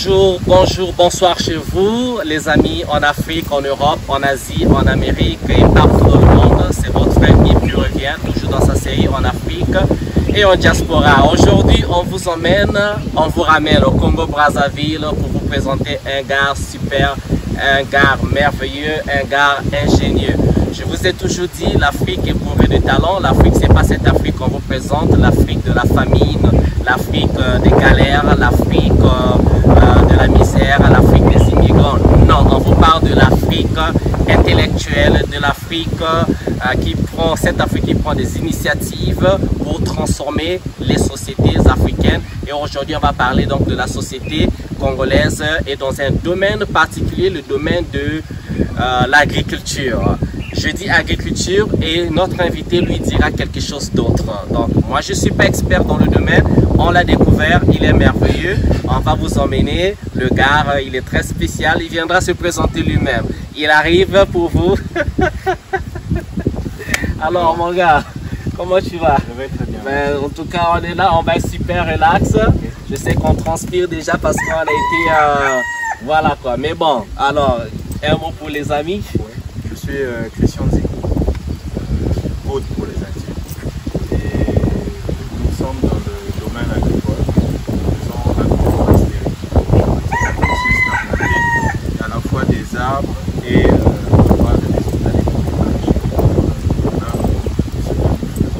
Bonjour, bonjour, bonsoir chez vous, les amis en Afrique, en Europe, en Asie, en Amérique et partout dans le monde. C'est votre frère Yves qui revient, toujours dans sa série en Afrique et en diaspora. Aujourd'hui, on vous ramène au Congo-Brazzaville pour vous présenter un gars super, un gars merveilleux, un gars ingénieux. Je vous ai toujours dit, l'Afrique est bourrée de talents. L'Afrique, c'est pas cette Afrique qu'on vous présente, l'Afrique de la famine, l'Afrique des galères, l'Afrique de la misère, l'Afrique des immigrants. Non, on vous parle de l'Afrique intellectuelle, de l'Afrique cette Afrique qui prend des initiatives pour transformer les sociétés africaines. Et aujourd'hui, on va parler donc de la société congolaise et dans un domaine particulier, le domaine de l'agriculture. Je dis agriculture et notre invité lui dira quelque chose d'autre. Donc moi je ne suis pas expert dans le domaine, on l'a découvert, il est merveilleux. On va vous emmener, le gars il est très spécial, il viendra se présenter lui-même. Il arrive pour vous. Alors mon gars, comment tu vas? Je vais très bien. Ben, en tout cas on est là, on va être super relax. Je sais qu'on transpire déjà parce qu'on a été... voilà quoi, mais bon, alors un mot pour les amis. Je suis Christian Zico, hôte pour les intimes. Et nous sommes dans le domaine agricole. Nous faisons l'agroforesterie. Ça consiste à planter à la fois des arbres et avoir des résultats des coquillages.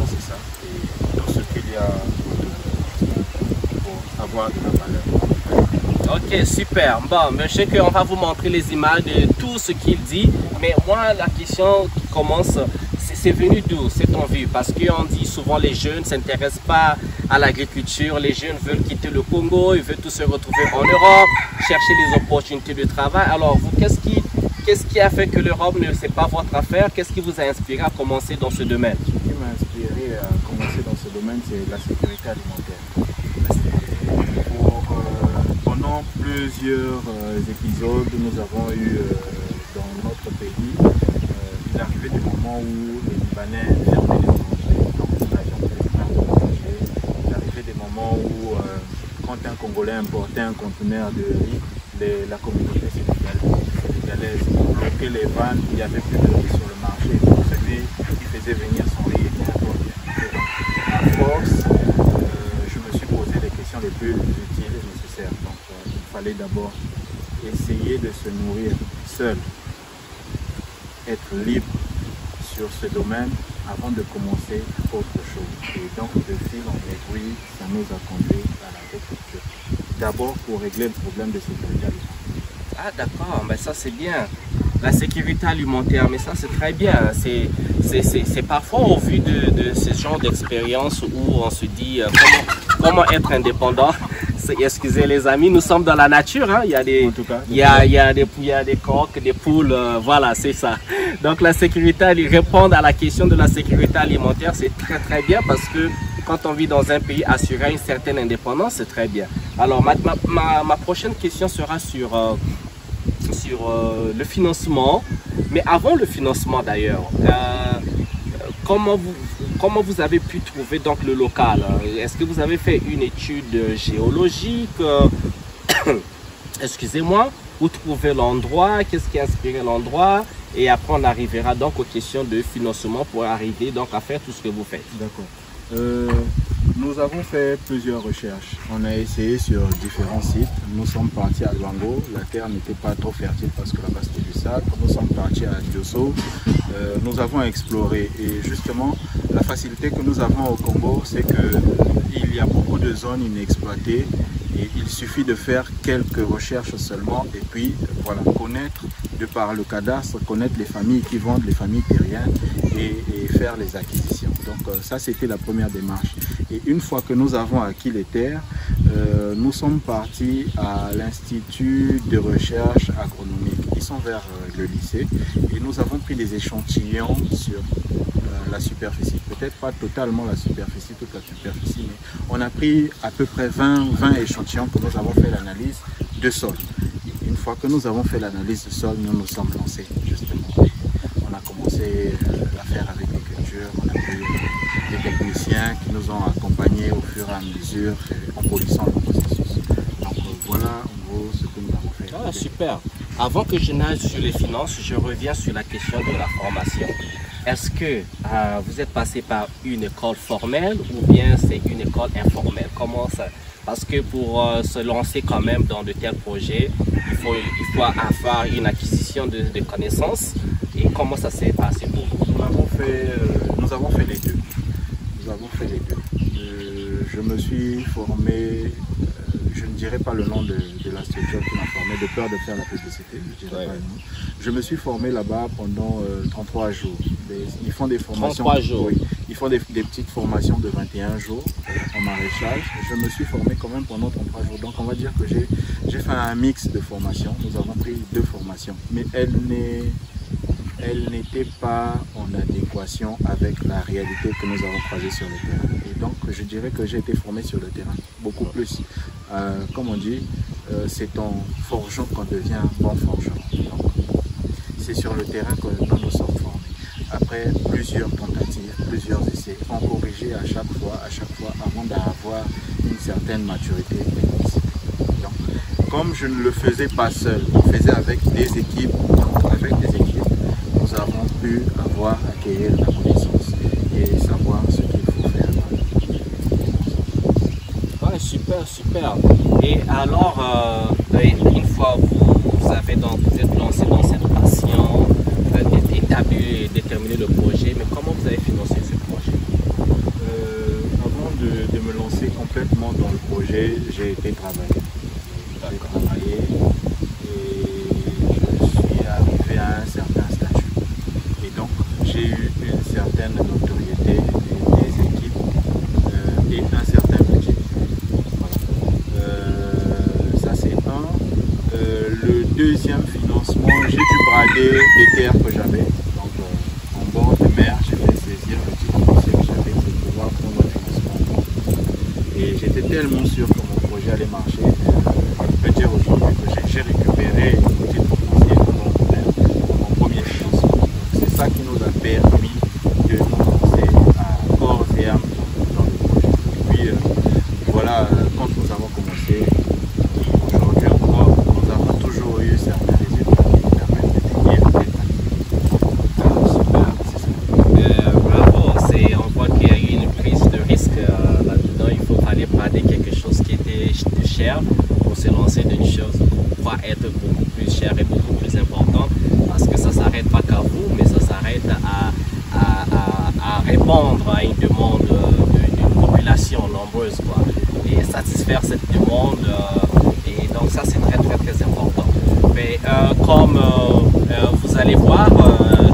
C'est ça. Et tout ce qu'il y a pour avoir de la valeur. Ok, super. Bon, je sais qu'on va vous montrer les images de tout ce qu'il dit. Mais moi, la question qui commence, c'est venu d'où? C'est ton vue? Parce qu'on dit souvent les jeunes ne s'intéressent pas à l'agriculture. Les jeunes veulent quitter le Congo, ils veulent tous se retrouver en Europe, chercher des opportunités de travail. Alors, vous, qu'est-ce qui a fait que l'Europe ne c'est pas votre affaire? Qu'est-ce qui vous a inspiré à commencer dans ce domaine? Ce qui m'a inspiré à commencer dans ce domaine, c'est la sécurité alimentaire. Pendant plusieurs épisodes, nous avons eu dans notre pays, il arrivait des moments où les Libanais fermaient les boulangeries, donc nous n'avions plus de pain pour manger. Il arrivait des moments où, quand un Congolais importait un conteneur de riz, la communauté sénégalaise bloquait les vannes, il n'y avait plus de riz sur le marché. Donc celui qui faisait venir son riz était importé. À force, je me suis posé les questions les plus utiles et nécessaires. Donc il fallait d'abord essayer de se nourrir seul, être libre sur ce domaine avant de commencer autre chose. Et donc de fil en aiguille, ça nous a conduit à l'agriculture. D'abord pour régler le problème de sécurité alimentaire. Ah d'accord, mais ça c'est bien. La sécurité alimentaire, mais ça c'est très bien. C'est parfois au vu de ce genre d'expérience où on se dit comment être indépendant. Excusez les amis, nous sommes dans la nature, hein. Il y a des, il y a des coqs, des poules, voilà, c'est ça. Donc la sécurité, répondre à la question de la sécurité alimentaire, c'est très très bien parce que quand on vit dans un pays assuré à une certaine indépendance, c'est très bien. Alors ma prochaine question sera sur le financement, mais avant le financement d'ailleurs, comment vous avez pu trouver donc le local? Est-ce que vous avez fait une étude géologique? Excusez-moi, où trouver l'endroit? Qu'est-ce qui a inspiré l'endroit? Et après on arrivera donc aux questions de financement pour arriver donc à faire tout ce que vous faites. D'accord. Nous avons fait plusieurs recherches. On a essayé sur différents sites. Nous sommes partis à Luango. La terre n'était pas trop fertile parce que là-bas c'était du sable. Nous sommes partis à Diosso. Nous avons exploré. Et justement, la facilité que nous avons au Congo, c'est qu'il y a beaucoup de zones inexploitées. Et il suffit de faire quelques recherches seulement. Et puis, voilà, connaître, de par le cadastre, connaître les familles qui vendent, les familles terriennes et faire les acquisitions. Donc ça, c'était la première démarche. Et une fois que nous avons acquis les terres, nous sommes partis à l'Institut de recherche agronomique. Ils sont vers le lycée et nous avons pris des échantillons sur la superficie. Peut-être pas totalement la superficie, toute la superficie, mais on a pris à peu près 20 échantillons que nous avons fait l'analyse de sol. Et une fois que nous avons fait l'analyse de sol, nous nous sommes lancés justement. On a commencé à faire avec l'agriculture, on a pris des techniciens qui nous ont accompagnés au fur et à mesure en polissant le processus. Donc Voilà en gros ce que nous avons fait. Ah, super. Avant que je nage sur les finances, je reviens sur la question de la formation. Est-ce que vous êtes passé par une école formelle ou bien c'est une école informelle? Comment ça? Parce que pour se lancer quand même dans de tels projets, il faut avoir une acquisition de connaissances. Et comment ça s'est passé pour vous? Nous avons fait les deux. Nous avons fait les deux. Je me suis formé, je ne dirais pas le nom de la structure qui m'a formé, de peur de faire la publicité, je dirais pas le nom. Je me suis formé là-bas pendant 33 jours. Ils font des formations. 33 jours. Oui, ils font des petites formations de 21 jours en maraîchage. Je me suis formé quand même pendant 33 jours. Donc on va dire que j'ai fait un mix de formations. Nous avons pris 2 formations. Mais elles n'étaient pas en adéquation avec la réalité que nous avons croisée sur le terrain. Et donc je dirais que j'ai été formé sur le terrain, beaucoup plus. Comme on dit, c'est en forgeant qu'on devient bon forgeron. C'est sur le terrain que nous nous sommes formés. Après plusieurs tentatives, plusieurs essais, on corrigeait à chaque fois, avant d'avoir une certaine maturité technique. Donc, comme je ne le faisais pas seul, on faisait avec des équipes. Nous avons pu acquérir la connaissance et savoir ce qu'il faut faire. Ouais, super, super. Et alors, une fois vous êtes lancé dans cette passion, déterminé le projet, mais comment vous avez financé ce projet? Avant de me lancer complètement dans le projet, j'ai été travailler. J'ai travaillé et je suis arrivé à un certain statut. Et donc, j'ai eu une certaine notoriété des équipes et un certain budget. Voilà. Ça, c'est un. Le deuxième financement, j'ai dû brader des terres que j'avais. Donc, en bord de mer, j'ai fait saisir le petit foncier que j'avais pour pouvoir prendre le financement. Et j'étais tellement sûr que mon projet allait marcher. Je peux dire aujourd'hui que j'ai récupéré une petite foncier en bord de mer, mon premier financement. C'est ça qui nous a permis de nous lancer à corps et âme dans le projet. Et puis, voilà, quand nous avons commencé, aujourd'hui encore, nous avons toujours eu certains résultats qui nous permettent de tenir l'état. Bravo, on voit qu'il y a eu une prise de risque là-dedans. Il fallait brader quelque chose qui était cher pour se lancer d'une chose qui va être beaucoup plus chère et beaucoup plus importante, parce que ça ne s'arrête pas qu'à vous, mais ça s'arrête à répondre à une demande d'une population nombreuse, quoi. Et satisfaire cette demande, et donc ça c'est très très très important. Mais comme vous allez voir,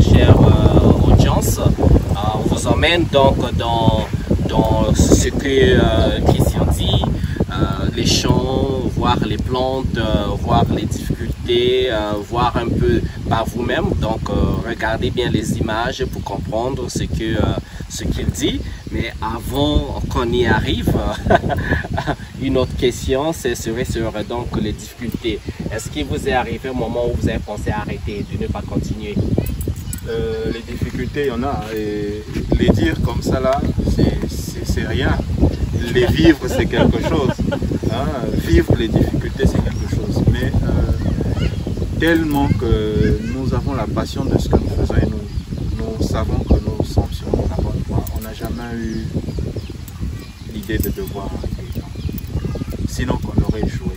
chère audience, on vous emmène donc dans ce que Christian dit, les champs, voir les plantes, voir les difficultés, voir un peu par vous-même. Donc regardez bien les images pour comprendre ce qu'il dit. Mais avant qu'on y arrive, une autre question, ce serait sur donc les difficultés. Est-ce qu'il vous est arrivé un moment où vous avez pensé à arrêter, de ne pas continuer? Les difficultés, il y en a. Et les dire comme ça là, c'est rien. Les vivre, c'est quelque chose. Hein? Vivre les difficultés, c'est quelque chose. Mais tellement que nous avons la passion de ce que nous faisons et nous savons que nous sommes sur la bonne voie. On n'a jamais eu l'idée de devoir arrêter. Sinon qu'on aurait échoué.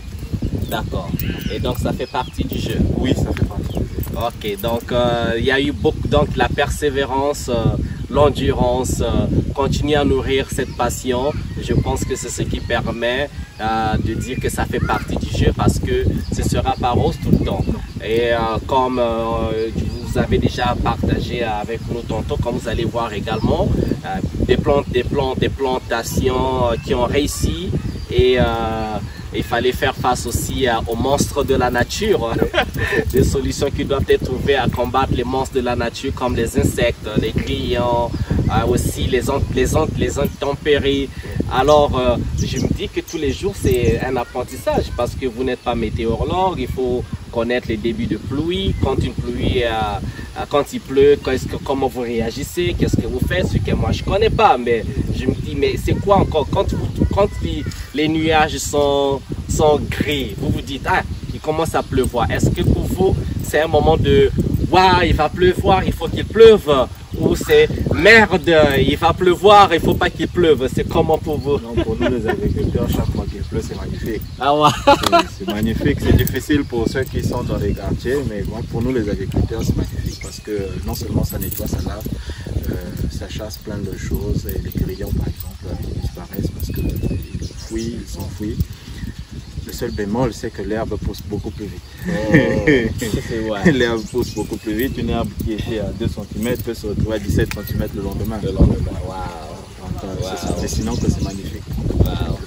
D'accord. Et donc ça fait partie du jeu? Oui, ça fait partie du jeu. Ok, donc il y a eu beaucoup, donc la persévérance, l'endurance, continuer à nourrir cette passion. Je pense que c'est ce qui permet de dire que ça fait partie du jeu, parce que ce sera pas rose tout le temps. Et comme vous avez déjà partagé avec nous tantôt, comme vous allez voir également, des plantations qui ont réussi, et il fallait faire face aussi aux monstres de la nature, des solutions qui doivent être trouvées à combattre les monstres de la nature, comme les insectes, les grillons, aussi les intempéries. Alors, je me dis que tous les jours, c'est un apprentissage, parce que vous n'êtes pas météorologue. Il faut connaître les débuts de pluie, quand il pleut, comment vous réagissez, qu'est-ce que vous faites, ce que moi je ne connais pas. Mais je me dis, mais c'est quoi encore, quand quand les nuages sont gris, vous vous dites, ah, il commence à pleuvoir. Est-ce que pour vous, c'est un moment de, waouh, il va pleuvoir, il faut qu'il pleuve? Ou c'est merde, il va pleuvoir, il ne faut pas qu'il pleuve? C'est comment pour vous? Non, pour nous les agriculteurs, chaque fois qu'il pleut, c'est magnifique. Ah ouais. C'est magnifique, c'est difficile pour ceux qui sont dans les quartiers, mais bon, pour nous les agriculteurs, c'est magnifique parce que non seulement ça nettoie, ça lave, ça chasse plein de choses et les grillons par exemple, ils disparaissent parce qu'ils s'enfuient. Le seul bémol, c'est que l'herbe pousse beaucoup plus vite. Oh, l'herbe pousse beaucoup plus vite. Une herbe qui était à 2 cm peut se retrouver à 17 cm le lendemain. Wow. C'est sinon que c'est magnifique. Wow.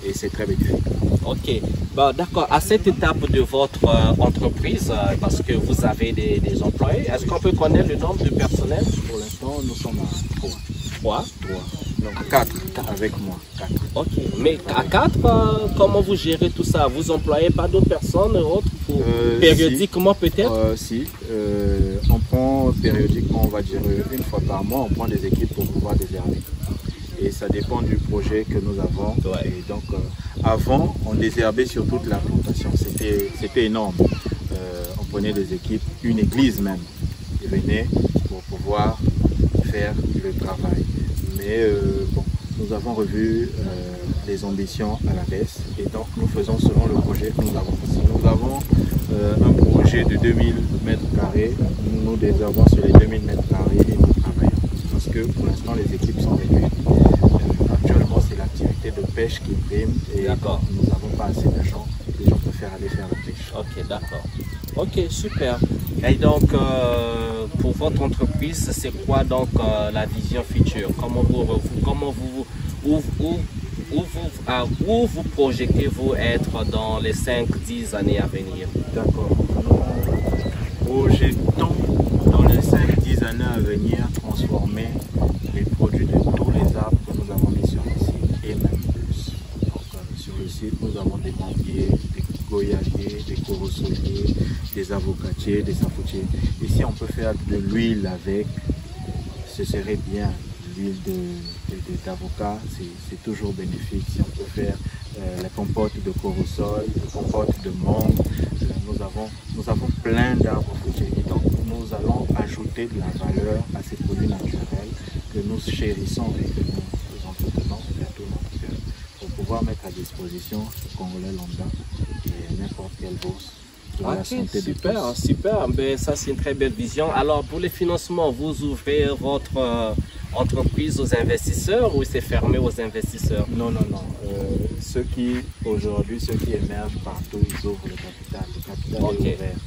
Et c'est très bénéfique. Ok, bon, d'accord. À cette étape de votre entreprise, parce que vous avez des employés, est-ce qu'on peut connaître le nombre de personnel? Pour l'instant, nous sommes à 3. 3? 3. Donc à 4 avec moi. 4. Ok, mais à 4, comment vous gérez tout ça? Vous employez pas d'autres personnes autres périodiquement peut-être? Si, on prend périodiquement, on va dire une fois par mois, on prend des équipes pour pouvoir désherber. Et ça dépend du projet que nous avons. Ouais. Et donc, avant, on désherbait sur toute la plantation. C'était énorme. On prenait des équipes, une église même, qui venait pour pouvoir faire le travail. Mais bon, nous avons revu les ambitions à la baisse. Et donc, nous faisons selon le projet que nous avons. Si nous avons un projet de 2000 m², nous désherbons sur les 2000 m² et nous travaillons. Parce que pour l'instant, les équipes sont réduites. Actuellement, c'est l'activité de pêche qui prime et nous n'avons pas assez de gens. Les gens préfèrent aller faire la pêche. Ok, d'accord. Ok, super. Et donc, pour votre entreprise, c'est quoi donc la vision future? Où vous projetez-vous être dans les 5-10 années à venir? D'accord. Nous projetons dans les 5-10 années à venir transformer les produits de tous les arbres que nous avons mis sur le site et même plus. Donc, sur le site, nous avons des manguiers, des goyaviers, des corosoliers, des avocatiers, des sapoutiers. Ici, on peut faire de l'huile avec, ce serait bien. L'huile d'avocat, c'est toujours bénéfique. Si on peut faire la compote de corosol, la compote de mangue, nous avons plein d'arbres fruitiers. Et donc, nous allons ajouter de la valeur à ces produits naturels que nous chérissons et que nous entretenons de tout notre cœur pour pouvoir mettre à disposition le Congolais lambda et n'importe quelle bourse. Super, super. Ben, ça, c'est une très belle vision. Alors, pour les financements, vous ouvrez votre entreprise aux investisseurs ou c'est fermé aux investisseurs? Non. Ceux qui émergent partout, ils ouvrent le capital. Le capital est ouvert.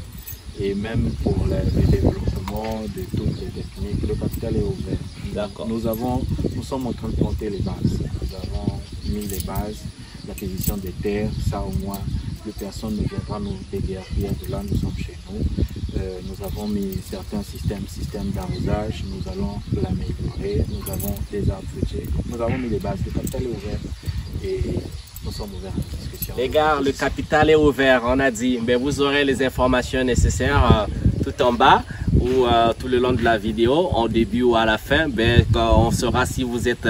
Et même pour le développement de toutes les techniques, le capital est ouvert. D'accord. Nous sommes en train de monter les bases. Nous avons mis les bases, l'acquisition des terres, ça au moins, plus personne ne viendra nous déguerpir de là, nous sommes chez nous. Nous avons mis certains systèmes d'arrosage, nous allons l'améliorer, nous avons des arbres fruitiers, nous avons mis les bases, le capital est ouvert et nous sommes ouverts à la discussion. Les gars, le capital est ouvert, on a dit, mais vous aurez les informations nécessaires tout en bas ou tout le long de la vidéo, au début ou à la fin, on saura si vous êtes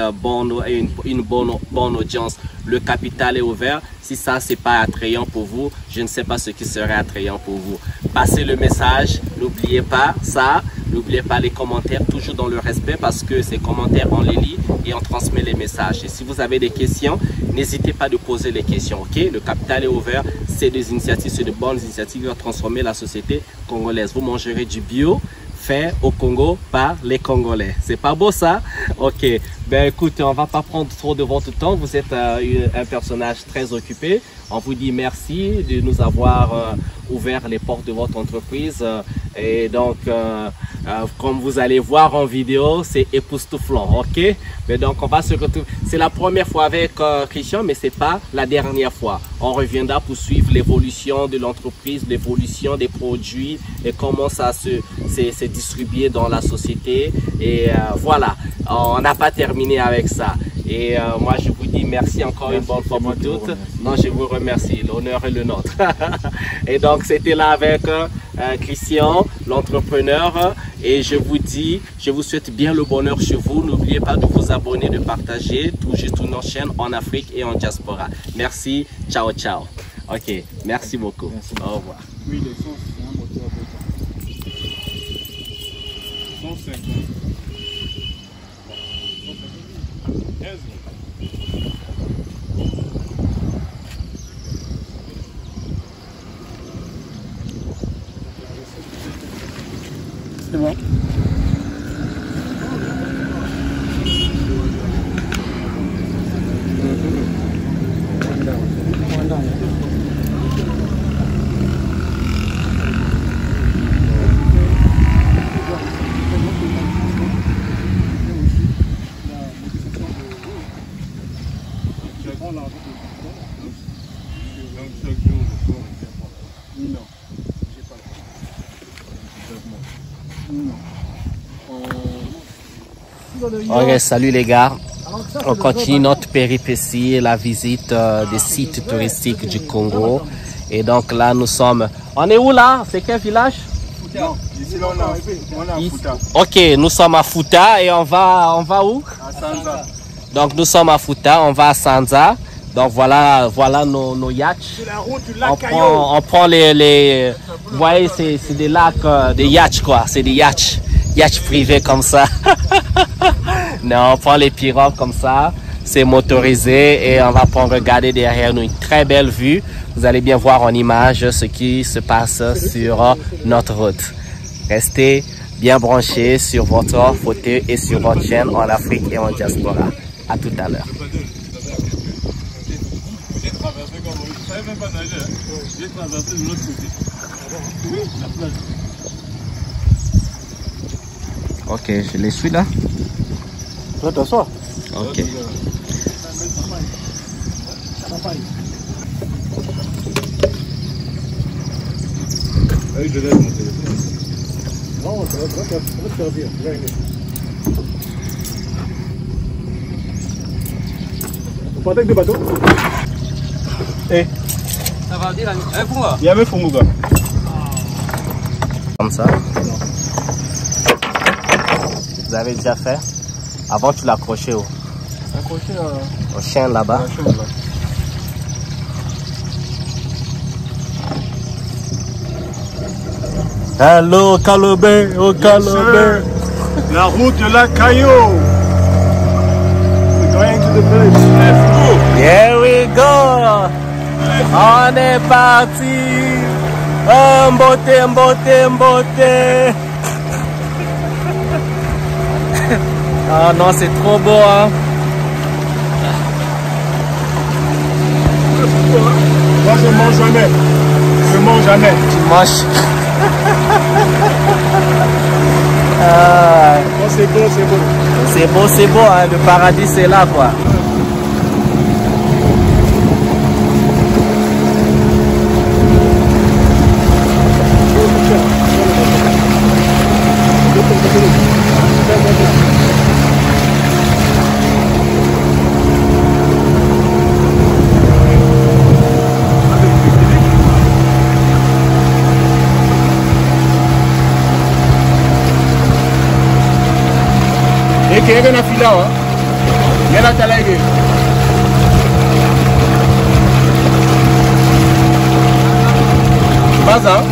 une bonne audience. Le capital est ouvert. Si ça, c'est pas attrayant pour vous, je ne sais pas ce qui serait attrayant pour vous. Passez le message, n'oubliez pas ça, n'oubliez pas les commentaires, toujours dans le respect parce que ces commentaires, on les lit et on transmet les messages. Et si vous avez des questions, n'hésitez pas de poser les questions, ok? Le capital est ouvert, c'est des initiatives, c'est de bonnes initiatives qui vont transformer la société congolaise. Vous mangerez du bio fait au Congo par les Congolais. C'est pas beau ça? Ok. Ben écoute, on va pas prendre trop de votre temps. Vous êtes un personnage très occupé. On vous dit merci de nous avoir ouvert les portes de votre entreprise. Et donc, comme vous allez voir en vidéo, c'est époustouflant, ok? Mais donc, on va se retrouver. C'est la première fois avec Christian, mais c'est pas la dernière fois. On reviendra pour suivre l'évolution de l'entreprise, l'évolution des produits et comment ça s'est distribué dans la société. Et voilà, on n'a pas terminé avec ça. Et moi, je vous dis merci encore une bonne fois pour toutes. Non, je vous remercie. L'honneur est le nôtre. Et donc, c'était là avec Christian, l'entrepreneur, et je vous souhaite bien le bonheur chez vous. N'oubliez pas de vous abonner, de partager tout juste nos chaînes en Afrique et en diaspora. Merci, ciao, ciao. Ok, merci beaucoup. Merci. Au revoir. Oui, l'essence, c'est un moteur de 150. 15. C'est bon. Ok, salut les gars. On continue notre péripétie, la visite des sites touristiques du Congo. Et donc là, nous sommes... On est où là? C'est quel village? Ici, là, on est à Fouta. Ok, nous sommes à Fouta et on va où? À Sanza. Donc nous sommes à Fouta, on va à Sanza. Donc voilà nos yachts. On prend les vous voyez, c'est des lacs, des yachts quoi. C'est des yachts privés comme ça. Non, on prend les pirogues comme ça. C'est motorisé et on va prendre regarder derrière nous une très belle vue. Vous allez bien voir en image ce qui se passe sur notre route. Restez bien branchés sur votre fauteuil et sur votre chaîne en Afrique et en diaspora. À tout à l'heure. J'ai traversé comme vous. Je ne savais même pas nager. J'ai traversé de l'autre côté. Oui, la plage. Ok, je les suis là. Toi, t'assois. Ok. Oui, je laisse mon téléphone. Non, ça va te servir. Vous partez avec des bateaux? Eh, Ça va dire, pour moi. il y avait Funguga. Comme ça. Vous avez déjà fait? Avant, tu l'accrochais Accroché au chien là-bas. à la chambre là. Hello, Kalobé, oh Kalobé. La route de la Caillou. We're going to the village. Let's go. Here we go. On est parti. Oh, mbote, mbote, mbote. Ah non, c'est trop beau, hein. Moi, je mange jamais. Je mange jamais. Tu manges. Ah, Quand c'est beau, c'est beau. c'est beau, hein. Le paradis, c'est là, quoi. Eke na fila wa. Yana talaige. Baza.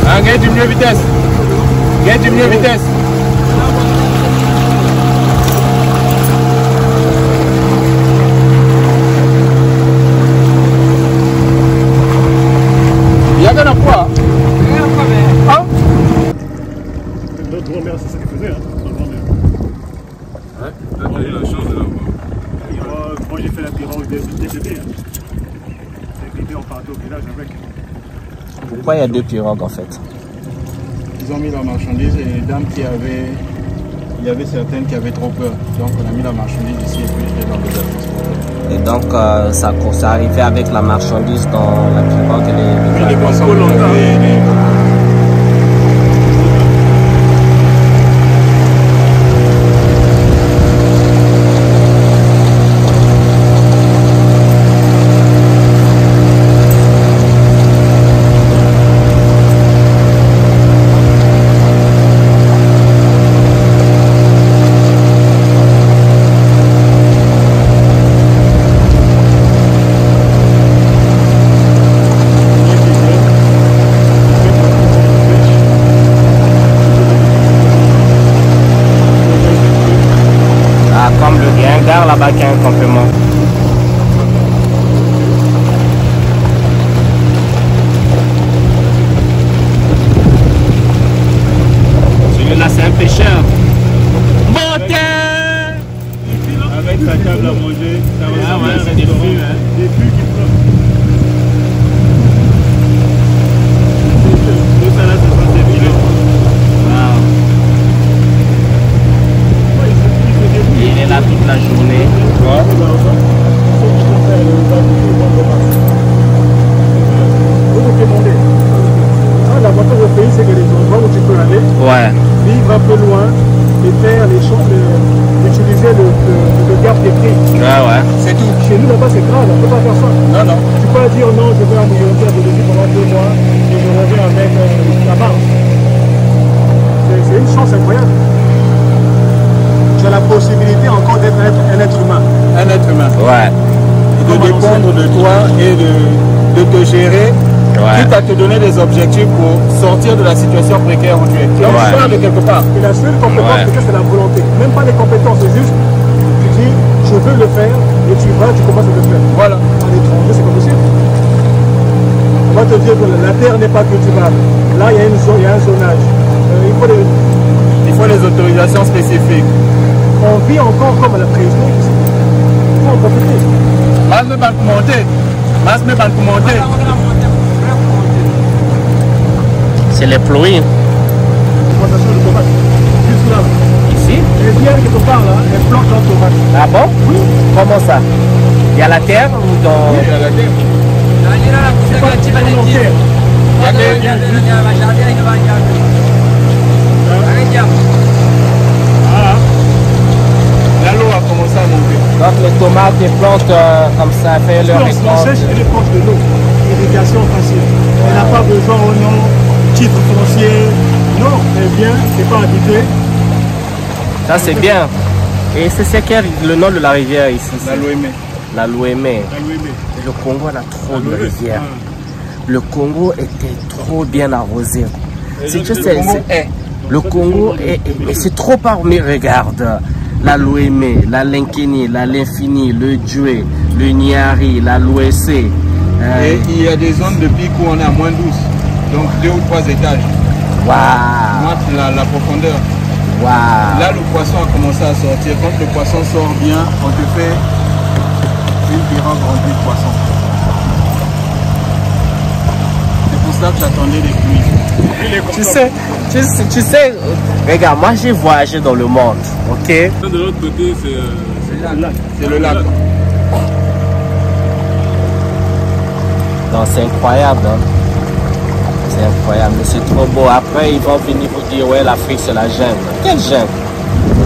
Ah, gagne diminuer vitesse. Gagne diminuer vitesse. Yaga na quoi? Ah? Notre grand-mère, c'est ça qu'elle faisait, hein, notre grand-mère. Ouais, là, t'as eu la chance de la voir. Moi, j'ai fait la pirogue dès bébé. Hein. Dès bébé, on partait au village avec. Pourquoi il y a deux pirogues, en fait? Ils ont mis la marchandise et les dames qui avaient... Il y avait certaines qui avaient trop peur. Donc, on a mis la marchandise ici et puis j'étais dans le désert. Et donc, ça arrivait avec la marchandise dans la pirogue et Oui, les boissons. Il y a un gars là-bas qui a un campement. Celui-là, c'est un pêcheur. Moteur! Avec sa table à manger, ça Ah ressemble ouais, à un c'est des restaurant. fûts, hein. Des fûts qui flottent. Tout ça là, ce sont des filets. Wow. Et il est là toute la journée. L'avantage au pays, c'est que les endroits où tu peux aller, Ouais. vivre un peu loin et faire les choses, utiliser le garde des prix. Ouais. C'est tout. Chez nous là-bas, c'est grave, on ne peut pas faire ça. Non, non. Tu peux pas dire non, je vais à New York de Bolivie pendant 2 mois et je reviens avec la marge. C'est une chance incroyable. Tu as la possibilité encore d'être un être humain. Un être humain. Ouais. De dépendre de toi et de te gérer. Ouais. Quitte à te donner des objectifs pour sortir de la situation précaire où tu es. Tu Ouais. sors de quelque part. Et la seule compétence, Ouais. c'est la volonté. Même pas les compétences, c'est juste, tu dis, je veux le faire, et tu vas, tu commences à le faire. Voilà. À l'étranger, c'est pas possible. On va te dire que la terre n'est pas cultivable. Là, il y a une zone, il y a un zonage. Il faut les autorisations spécifiques. On vit encore comme à la préhistoire ici. Il faut en profiter. Mas me ban monter. Mas me ban monter. C'est les pluies. Plantation de tomates. Juste là. Ici? Les bières qui te parlent, là, elles plantent leurs tomates. Ah bon? Oui. Comment ça? Il y a la terre ou dans... Il y a la terre. C'est pas en terre. Ah. Là, l'eau a commencé à monter. Donc les tomates, les plantes comme ça, fait leur On récolte. sèche, elle est proche de l'eau. Irrigation facile. Elle n'a pas besoin au nom, titre foncier. Non, elle vient, c'est pas habité. Ça c'est bien. Et c'est quel le nom de la rivière ici? La Loémé. La Loémé. La Louémé. Le Congo a trop de Louémé, rivières. ah. Le Congo était trop bien arrosé. C'est juste, Le Congo est. le Congo est c'est trop armé. Regarde, la Loémé, la Lenkeni, la Linfini, le Djoué, le Niari, la Louessé. Et il y a des zones de pic où on est à moins 12. Donc 2 ou 3 étages. Waouh, Montre la profondeur. waouh. Là, le poisson a commencé à sortir. Quand le poisson sort bien, on te fait une pirogue remplie de poissons. C'est pour ça que j'attendais les pluies. Tu sais, regarde, moi j'ai voyagé dans le monde, ok? De l'autre côté, c'est le lac. C'est le lac. Non, c'est incroyable, hein? C'est incroyable, mais c'est trop beau. Après, ils vont venir vous dire, ouais, l'Afrique, c'est la jungle. Quelle jungle?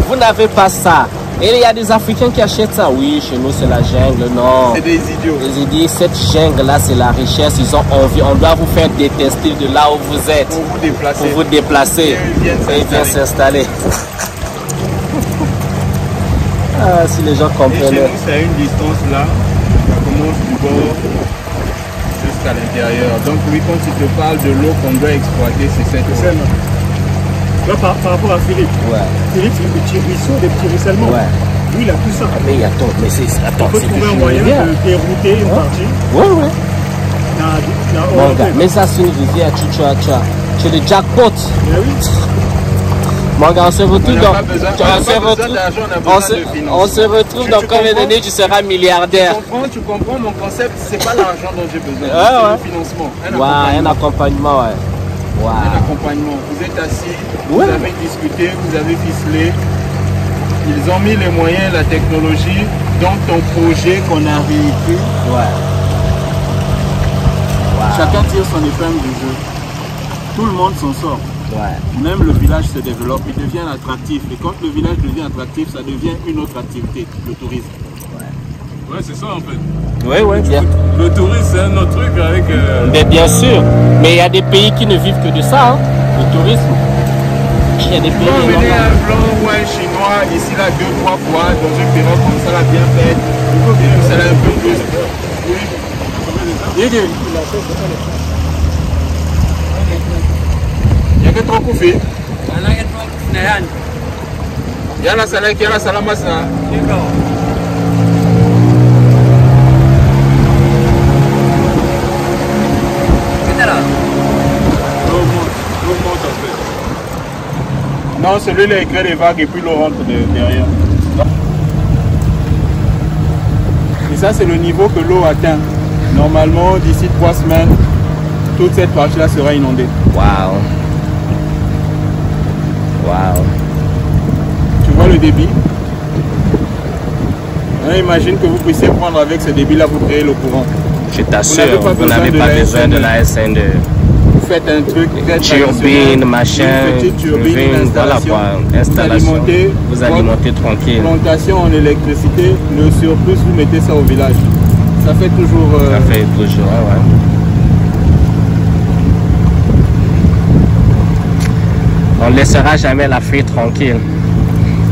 Vous n'avez pas ça. Et il y a des Africains qui achètent ça. Oui, chez nous, c'est la jungle. Non. C'est des idiots. Ils disent, cette jungle-là, c'est la richesse. Ils ont envie. On doit vous faire détester de là où vous êtes. Pour vous déplacer. Pour vous déplacer. Et ils viennent viennent s'installer. Ah, si les gens Et chez comprenaient. nous, c'est à une distance là. Ça commence du bord jusqu'à l'intérieur. Donc oui, quand il te parle de l'eau qu'on doit exploiter, c'est cette eau. Là, par rapport à Philippe. Ouais. Philippe, c'est des petits ruisseaux, des petits ruissellements. Ouais. Lui, il a tout ça. Ah, mais attends, mais c'est. Attends, Il faut c'est trouver un une moyen rivière. de dérouter une partie. Ouais, ouais. Mon gars, Mais mais ça c'est une rivière, tu es le jackpot. oui. Mon gars, on se retrouve On n'a dans. pas besoin- on on n'a se pas besoin retrouve- d'argent, on a on besoin se- de finance. on se retrouve dans Tu combien comprends? d'années tu seras milliardaire? Tu comprends mon concept, c'est pas l'argent dont j'ai besoin, Ouais, c'est ouais. le financement. Ouais, un accompagnement, ouais. Un Waouh. accompagnement. Vous êtes assis, Ouais. vous avez discuté, vous avez ficelé. Ils ont mis les moyens, la technologie dans ton projet qu'on a réécrit. Ouais. Chacun tire son épingle du jeu. Tout le monde s'en sort. Ouais. Même le village se développe, il devient attractif. Et quand le village devient attractif, ça devient une autre activité, le tourisme. Ouais, c'est ça en fait. Ouais, ouais, bien. Le tourisme, c'est un autre truc avec. Mais bien sûr. Mais il y a des pays qui ne vivent que de ça, hein, le tourisme. Il y a des pays Tu peux qui emmener n'ont un blanc ou un chinois ici là 2-3 fois dans une pirogue comme ça là bien faite. Et ça là un peu plus. Oui. Il y a que 3 coups. Il Yana salaki, yana salama sana. Non, celui-là il crée des vagues et puis l'eau rentre derrière. Et ça, c'est le niveau que l'eau atteint. Normalement, d'ici 3 semaines, toute cette partie-là sera inondée. Waouh. Waouh. Tu vois le débit? On imagine que vous puissiez prendre avec ce débit-là pour créer le courant. Je t'assure, vous n'avez pas besoin de la SN2. Vous faites un truc très turbine, machin, une petite turbine, voilà quoi, installation. Vous alimentez tranquille. Plantation en électricité, le surplus, vous mettez ça au village. Ça fait toujours... Ça fait toujours, ouais. On ne laissera jamais l'Afrique tranquille.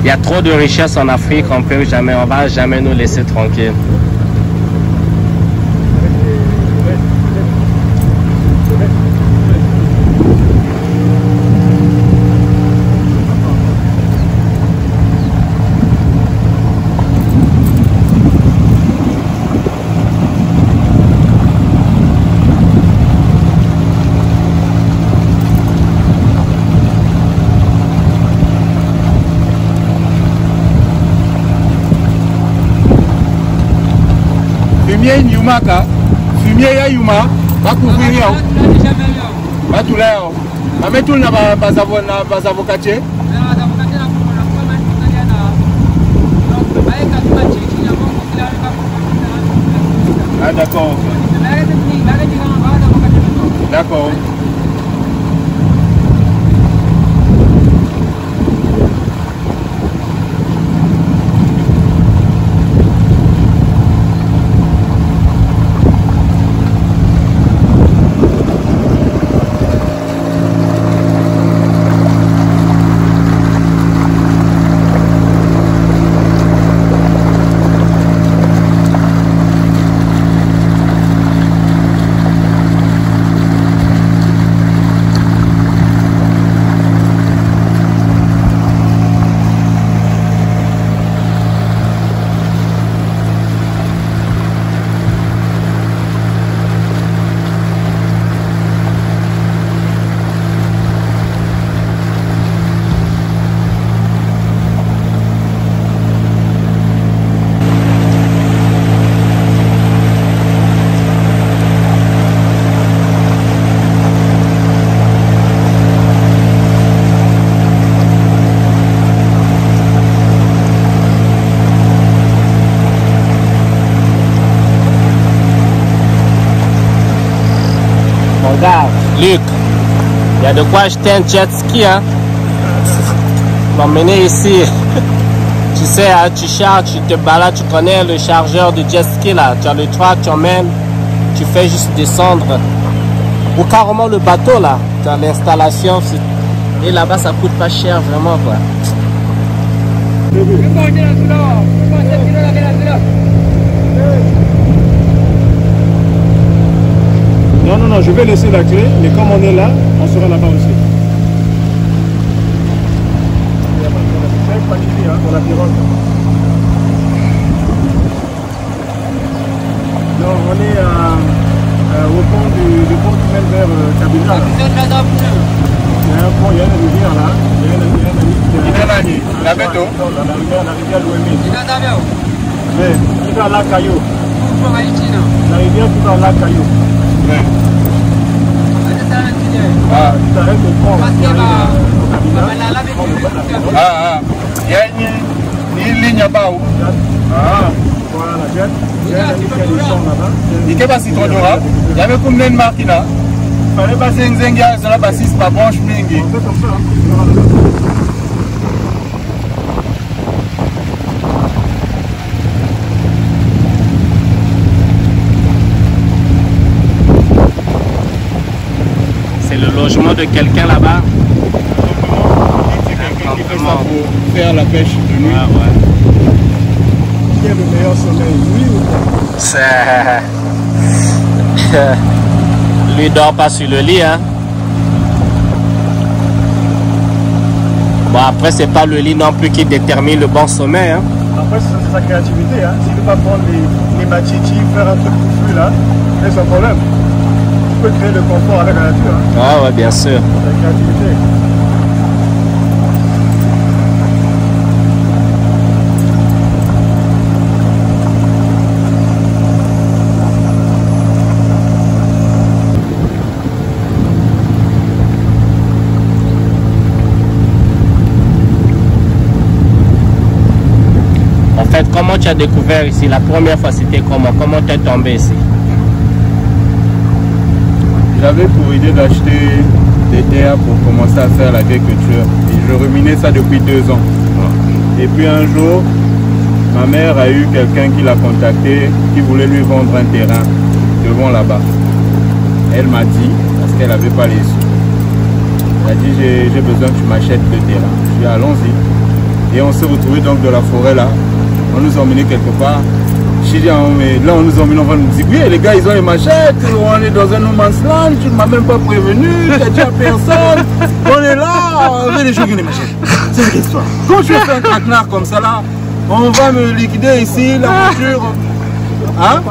Il y a trop de richesses en Afrique, on ne va jamais nous laisser tranquille. Fumier Yuma ka, fumier ya Yuma, va couvrir ya. Va tout là. Va mettre tout na bazavokache. Ah d'accord. D'accord. Luc, il y a de quoi acheter un jet ski, hein? M'emmener ici. Tu sais, hein, tu charges, tu te balades, tu connais le chargeur de jet ski là. Tu as le truck, tu emmènes, tu fais juste descendre. Ou carrément le bateau là. Tu as l'installation. Et là-bas, ça coûte pas cher vraiment quoi. Non, non, non, je vais laisser la clé, mais comme on est là, on sera là-bas aussi. C'est planifié hein, pour la pirogue. Non, on est au pont du pont qui mène vers Kabila. Il y a un pont, il y a une rivière là. Il y a une rivière. La bateau. La rivière Louémine. Mais il va à la Caillou. La rivière qui va à la Caillou. Ah, tu t'arrêtes de prendre. il y a une ligne à bas. Ah, voilà, il y a des sons là-bas. Il y a pas si trop d'ora. Il y avait combien de marques là? Il fallait passer une zenga, ça va passer par branche mingi. On fait comme ça. Hein. Le logement de quelqu'un là-bas. C'est quelqu'un qui fait ça pour faire la pêche de nuit. Ah, ouais. Qui est le meilleur sommeil, lui ou toi? Lui dort pas sur le lit, hein. Bon, après, c'est pas le lit non plus qui détermine le bon sommeil. Hein. Après, c'est sa créativité. Hein. S'il ne veut pas prendre les machichis, faire un truc confus là, c'est son problème. Tu peux créer le confort avec la nature. Hein. Ah ouais, bien sûr. C'est la créativité. En fait, comment tu as découvert ici? La première fois, c'était comment? Comment tu es tombé ici? J'avais pour idée d'acheter des terres pour commencer à faire l'agriculture. Et je ruminais ça depuis 2 ans. Et puis un jour, ma mère a eu quelqu'un qui l'a contacté, qui voulait lui vendre un terrain devant là-bas. Elle m'a dit, parce qu'elle n'avait pas les sous, elle a dit j'ai besoin que tu m'achètes le terrain. Je dis allons-y. Et on s'est retrouvé donc de la forêt là. On nous a emmenés quelque part. J'ai dit, mais là on nous a emmenés, on va nous dire, oui les gars ils ont les machettes, on est dans un no man's land, tu ne m'as même pas prévenu, tu as dit à personne, on est là, on veut les gens qui ont les machettes. C'est une histoire. Quand je fais un traquenard comme ça là, on va me liquider ici, la voiture. Hein?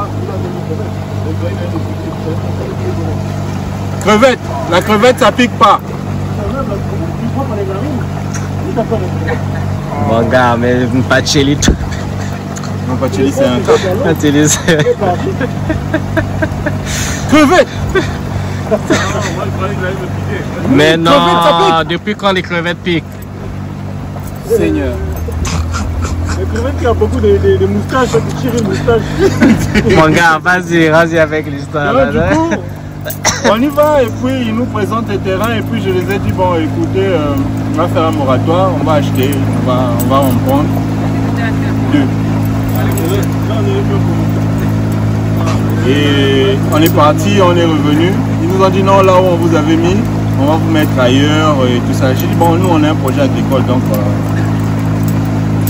Crevette, la crevette ça pique pas. Bon gars, mais pas de chélie. Non, pas de chélie, c'est un cas. Crevette. Mais non, depuis quand les crevettes piquent? Seigneur. Le crevette qui a beaucoup de moustaches, qui tire une moustache. Mon gars, vas-y avec l'histoire. Du coup, on y va et puis ils nous présentent les terrains et puis je les ai dit bon écoutez, on va faire un moratoire, on va acheter, on va en prendre 2. Et on est parti, on est revenu. Ils nous ont dit non, là où on vous avait mis, on va vous mettre ailleurs et tout ça. J'ai dit bon, nous on a un projet agricole donc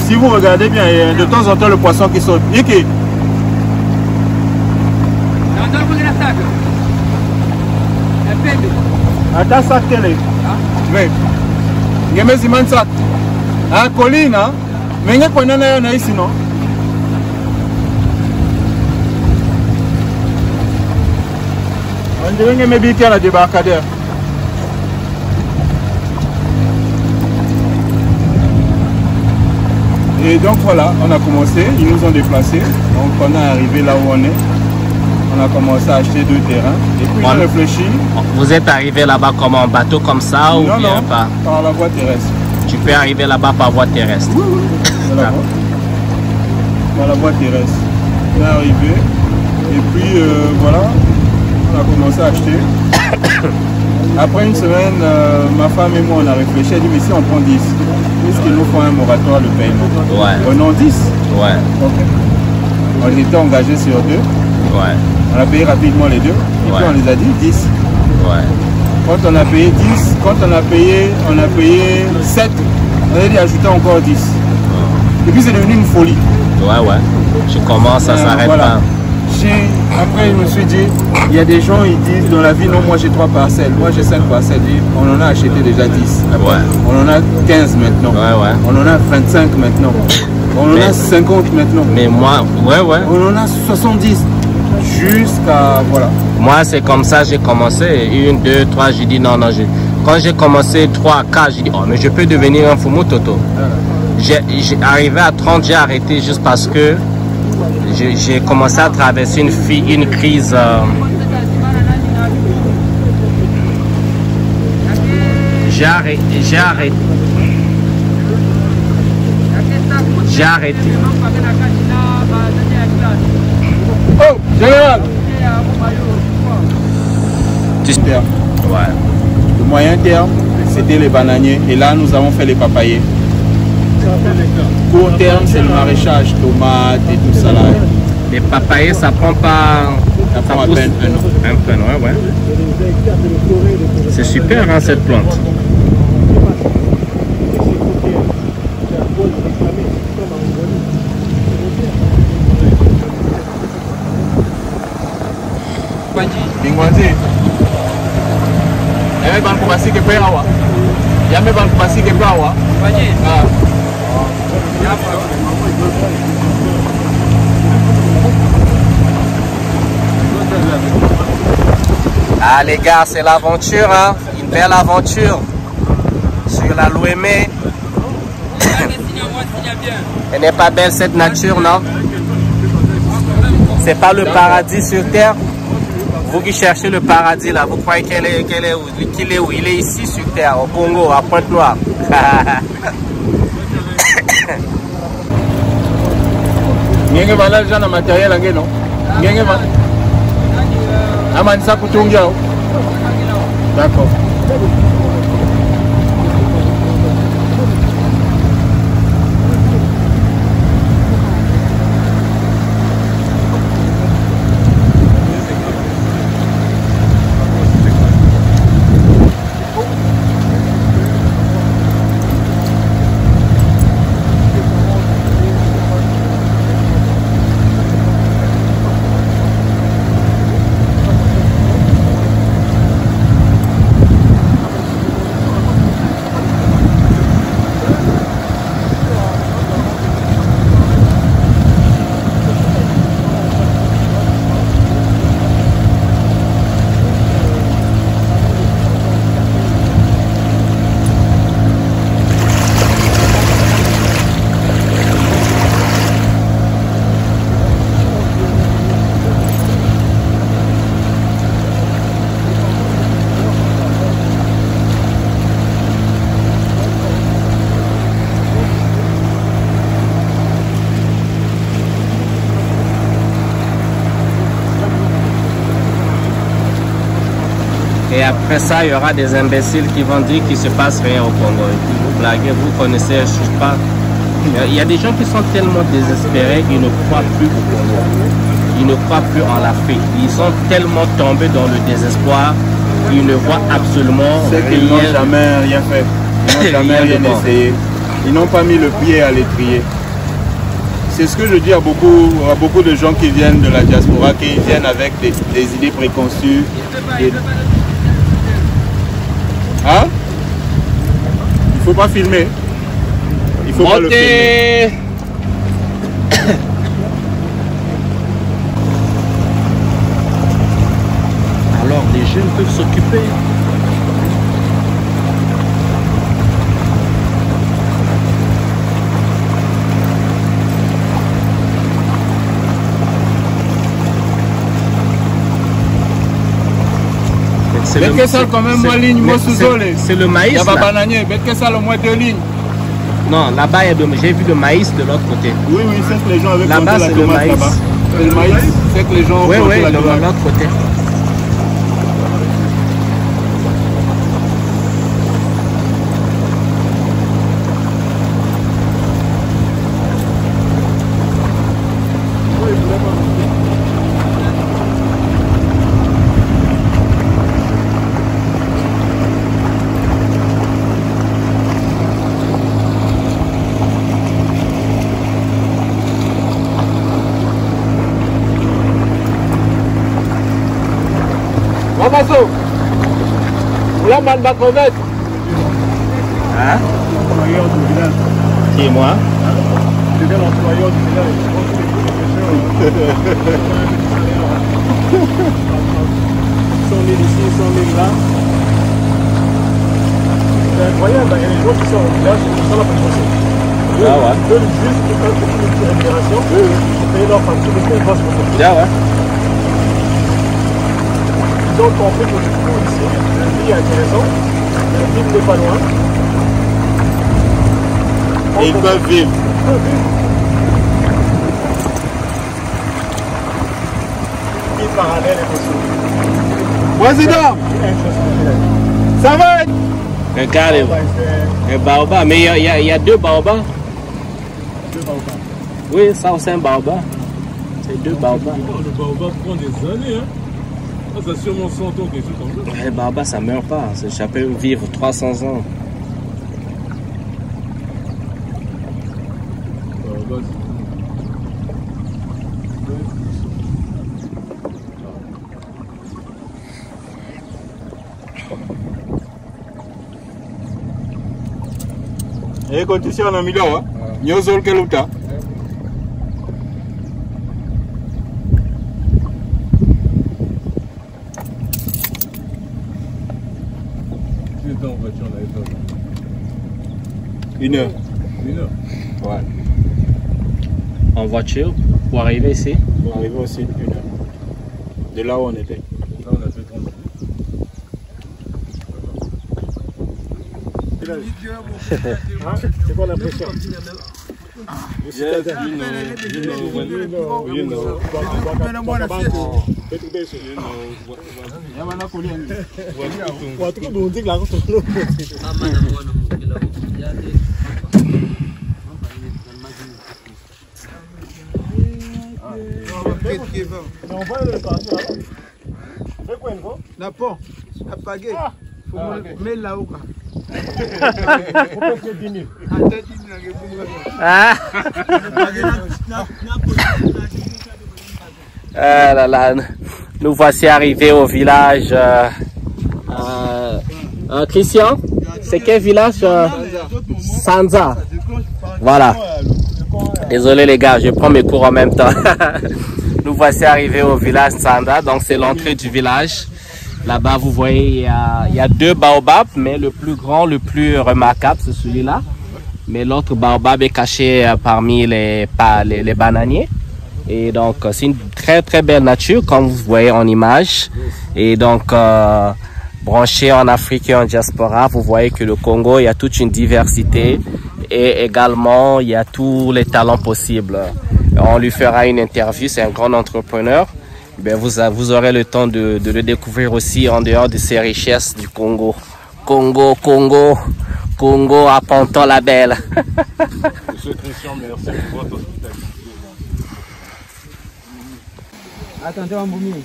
si vous regardez bien, il y a de temps en temps le poisson qui saute. Iki. Ata sak tele. Oui. Ngeme siman sak. Ah colline, mais ngeke kona na yo na ici non. On dirait ngeme biti à la débarcadère. Et donc voilà, on a commencé, ils nous ont déplacés. Donc on est arrivé là où on est. On a commencé à acheter 2 terrains. Et puis on a réfléchi. Vous êtes arrivé là-bas comme en bateau comme ça ou non, bien non, pas? Par la voie terrestre. Tu peux arriver là-bas par voie terrestre. Oui, oui. Par la voie terrestre. On est arrivé. Et puis voilà, on a commencé à acheter. Après une semaine, ma femme et moi on a réfléchi. Elle a dit mais si on prend 10, est-ce qu'il nous faut un moratoire de paiement? Ouais. Prenons 10. Ouais. Ok. On était engagés sur 2. Ouais. On a payé rapidement les 2 et puis on les a dit 10. Ouais. Quand on a payé 10, quand on a payé 7, on a dit ajouter encore 10. Et puis c'est devenu une folie. Ouais, ouais. Je commence, ça s'arrête voilà. pas. Après je me suis dit, il y a des gens ils disent dans la vie, non moi j'ai 3 parcelles, moi j'ai 5 parcelles. On en a acheté déjà 10. Ouais. On en a 15 maintenant. Ouais, ouais. On en a 25 maintenant. On en a 50 maintenant. Mais moi, ouais, ouais. On en a 70. Jusqu'à voilà. Moi c'est comme ça j'ai commencé. 1, 2, 3, j'ai dit non, non. Quand j'ai commencé 3, 4, j'ai dit oh mais je peux devenir un Fumu Toto. J'ai arrivé à 30, j'ai arrêté juste parce que j'ai commencé à traverser une crise. J'ai arrêté. Oh, général. Ouais. Le moyen terme, c'était les bananiers. Et là, nous avons fait les papayers. Court terme, c'est le maraîchage, tomates et tout ça là. Les papayers, ça prend pas... Ça prend à peine 1 an. Un peu, ouais, ouais. C'est super, hein, cette plante. Bingwanzi. Eh, ban ko basi ke pe awa. Yame ban pasi ke bawa. Ah les gars, c'est l'aventure, hein? Une belle aventure sur la Louémé. Elle n'est pas belle cette nature, non? C'est pas le paradis sur terre. Vous qui cherchez le paradis là, vous croyez qu'il est où? Il est ici sur terre, au Congo, à Pointe-Noire. Ngenge valal jana matériel angé non? Ngenge va. Aman sa kutungia. D'accord. Et après ça, il y aura des imbéciles qui vont dire qu'il ne se passe rien au Congo. Et puis vous blaguez, vous connaissez, je ne sais pas. Il y a des gens qui sont tellement désespérés qu'ils ne croient plus au Congo. Ils ne croient plus en l'Afrique. Ils sont tellement tombés dans le désespoir qu'ils ne voient absolument rien. C'est qu'ils n'ont jamais rien fait. Ils n'ont jamais rien essayé. Ils n'ont pas mis le pied à l'étrier. C'est ce que je dis à beaucoup de gens qui viennent de la diaspora, qui viennent avec des idées préconçues. Hein? Il ne faut pas filmer. Il faut pas le filmer. Alors les jeunes peuvent s'occuper. C'est le maïs. Là. Non, là-bas, j'ai vu le maïs de l'autre côté. Oui, oui, c'est que les gens avaient là-bas, c'est le maïs. C'est le maïs, c'est que les gens ont oui, planté oui, la de tomate. l'autre côté. Mamasso, là, man va connaître. Hein? L'employeur du village. Qui est moi? C'était l'employeur du village. 100 000 ici, 100 000 là. C'est incroyable, il y a des gens qui sont au village, qui sont là pour penser. Ah ouais. Ils veulent juste une petite rémunération, pour payer leur facture, et puis ils bossent pour ça. Ah ouais. Ils ont compris que du coup ici, la vie est intéressante, la ville n'est pas loin. Et ils peuvent vivre. Vie parallèle est possible. Président, ça va? Regardez, un baobab, mais il y a deux baobabs. Deux baobabs. Oui, ça c'est un baobab. C'est deux baobabs. Le baobab prend des années, hein. Ça a sûrement 100 ans, quelque chose comme ça. Le baobab, ça ne meurt pas. Ça peut vivre 300 ans. Et quand tu es en milieu, Nyozol Keluta. Tu étais en voiture, on avait pas. 1 heure. 1 heure. Ouais. En voiture pour arriver ici? Pour arriver aussi 1 heure. De là où on était. Là, on a fait 30 minutes. C'est quoi l'impression? Ah là là, nous voici arrivés au village. Christian, c'est quel village? Sanza. Voilà. Désolé les gars, je prends mes cours en même temps. Nous voici arrivés au village Sanza, donc c'est l'entrée du village. Là-bas, vous voyez, il y a 2 baobabs, mais le plus grand, le plus remarquable, c'est celui-là. Mais l'autre baobab est caché parmi les bananiers. Et donc, c'est une très très belle nature, comme vous voyez en image. Et donc, branché en Afrique et en diaspora, vous voyez que le Congo, il y a toute une diversité. Et également, il y a tous les talents possibles. On lui fera une interview, c'est un grand entrepreneur. Ben vous aurez le temps de le découvrir aussi en dehors de ces richesses du Congo. Congo, à Ponton la Belle. Monsieur Christian, merci pour votre hospitalité. Attendez, on boumie.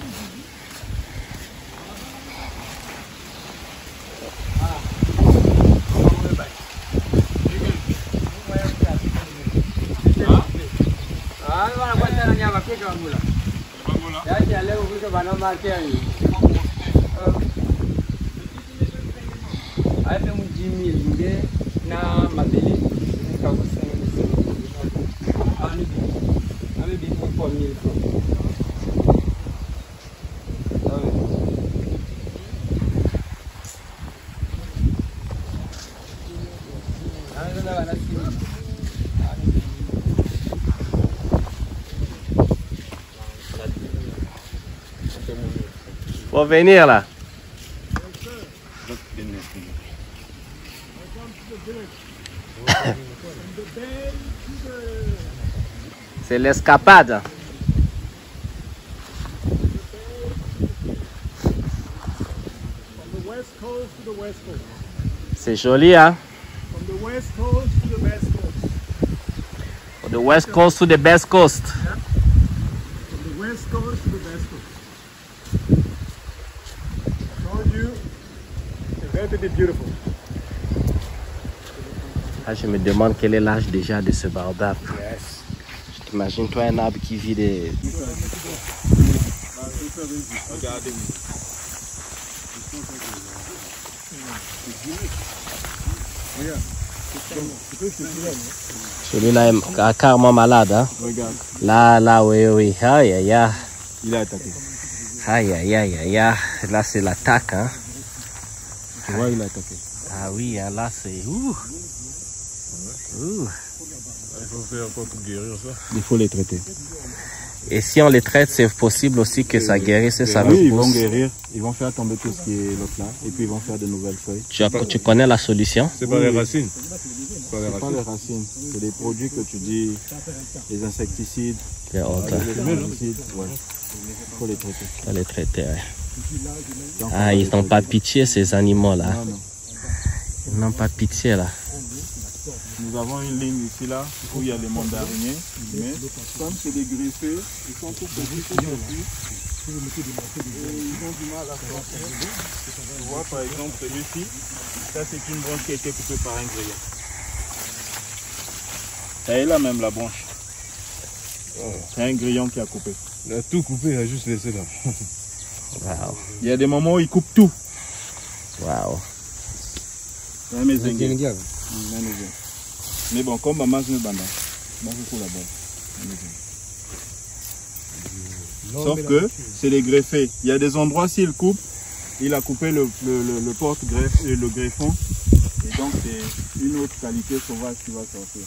Faut venir là. C'est l'escapade. C'est joli, hein? From the west coast to the best coast. From the west coast to the best coast. From the west coast to the best coast. I told you, it's going to be beautiful. Ah, je me demande quel est l'âge déjà de ce baobab. Yes. Je t'imagine toi un arbre qui vit des... Celui-là est carrément malade, hein? Regarde. Là, oui. Aïe, aïe, aïe. Il a attaqué. Aïe, aïe, aïe, aïe, aïe. Là, c'est l'attaque, hein? Tu vois, il a attaqué. Ah oui, hein, là, c'est... Ouh. Il faut faire quoi pour guérir ça? Il faut les traiter. Et si on les traite, c'est possible aussi que ça guérisse et ça repousse. Oui, ils vont guérir. Ils vont faire tomber tout ce qui est l'autre là. Et puis ils vont faire de nouvelles feuilles. Tu connais la solution? C'est pas les racines. C'est pas les racines. C'est des produits que tu dis, les insecticides. Les autres. Les pesticides, ouais. Il faut les traiter. On les traiter, ouais. Ah, ils n'ont pas pitié, ces animaux-là. Non, non. Ils n'ont pas pitié, là. Nous avons une ligne ici là où il y a les mandariniers, mais comme c'est des greffés, ils sont tout petits, tout petits. Ils ont du mal à sortir. Tu vois par exemple celui-ci, ça c'est une branche qui a été coupée par un grillon. Ça est là même la branche. C'est un grillon qui a coupé. Il a tout coupé, il a juste laissé là. Waouh. Il y a des moments où il coupe tout. Waouh. Même les Mais bon, comme maman me banda, là-bas. Sauf que c'est les greffés. Il y a des endroits, s'il coupe, il a coupé le porte-greffe et le greffon. Et donc c'est une autre qualité sauvage qui va sortir.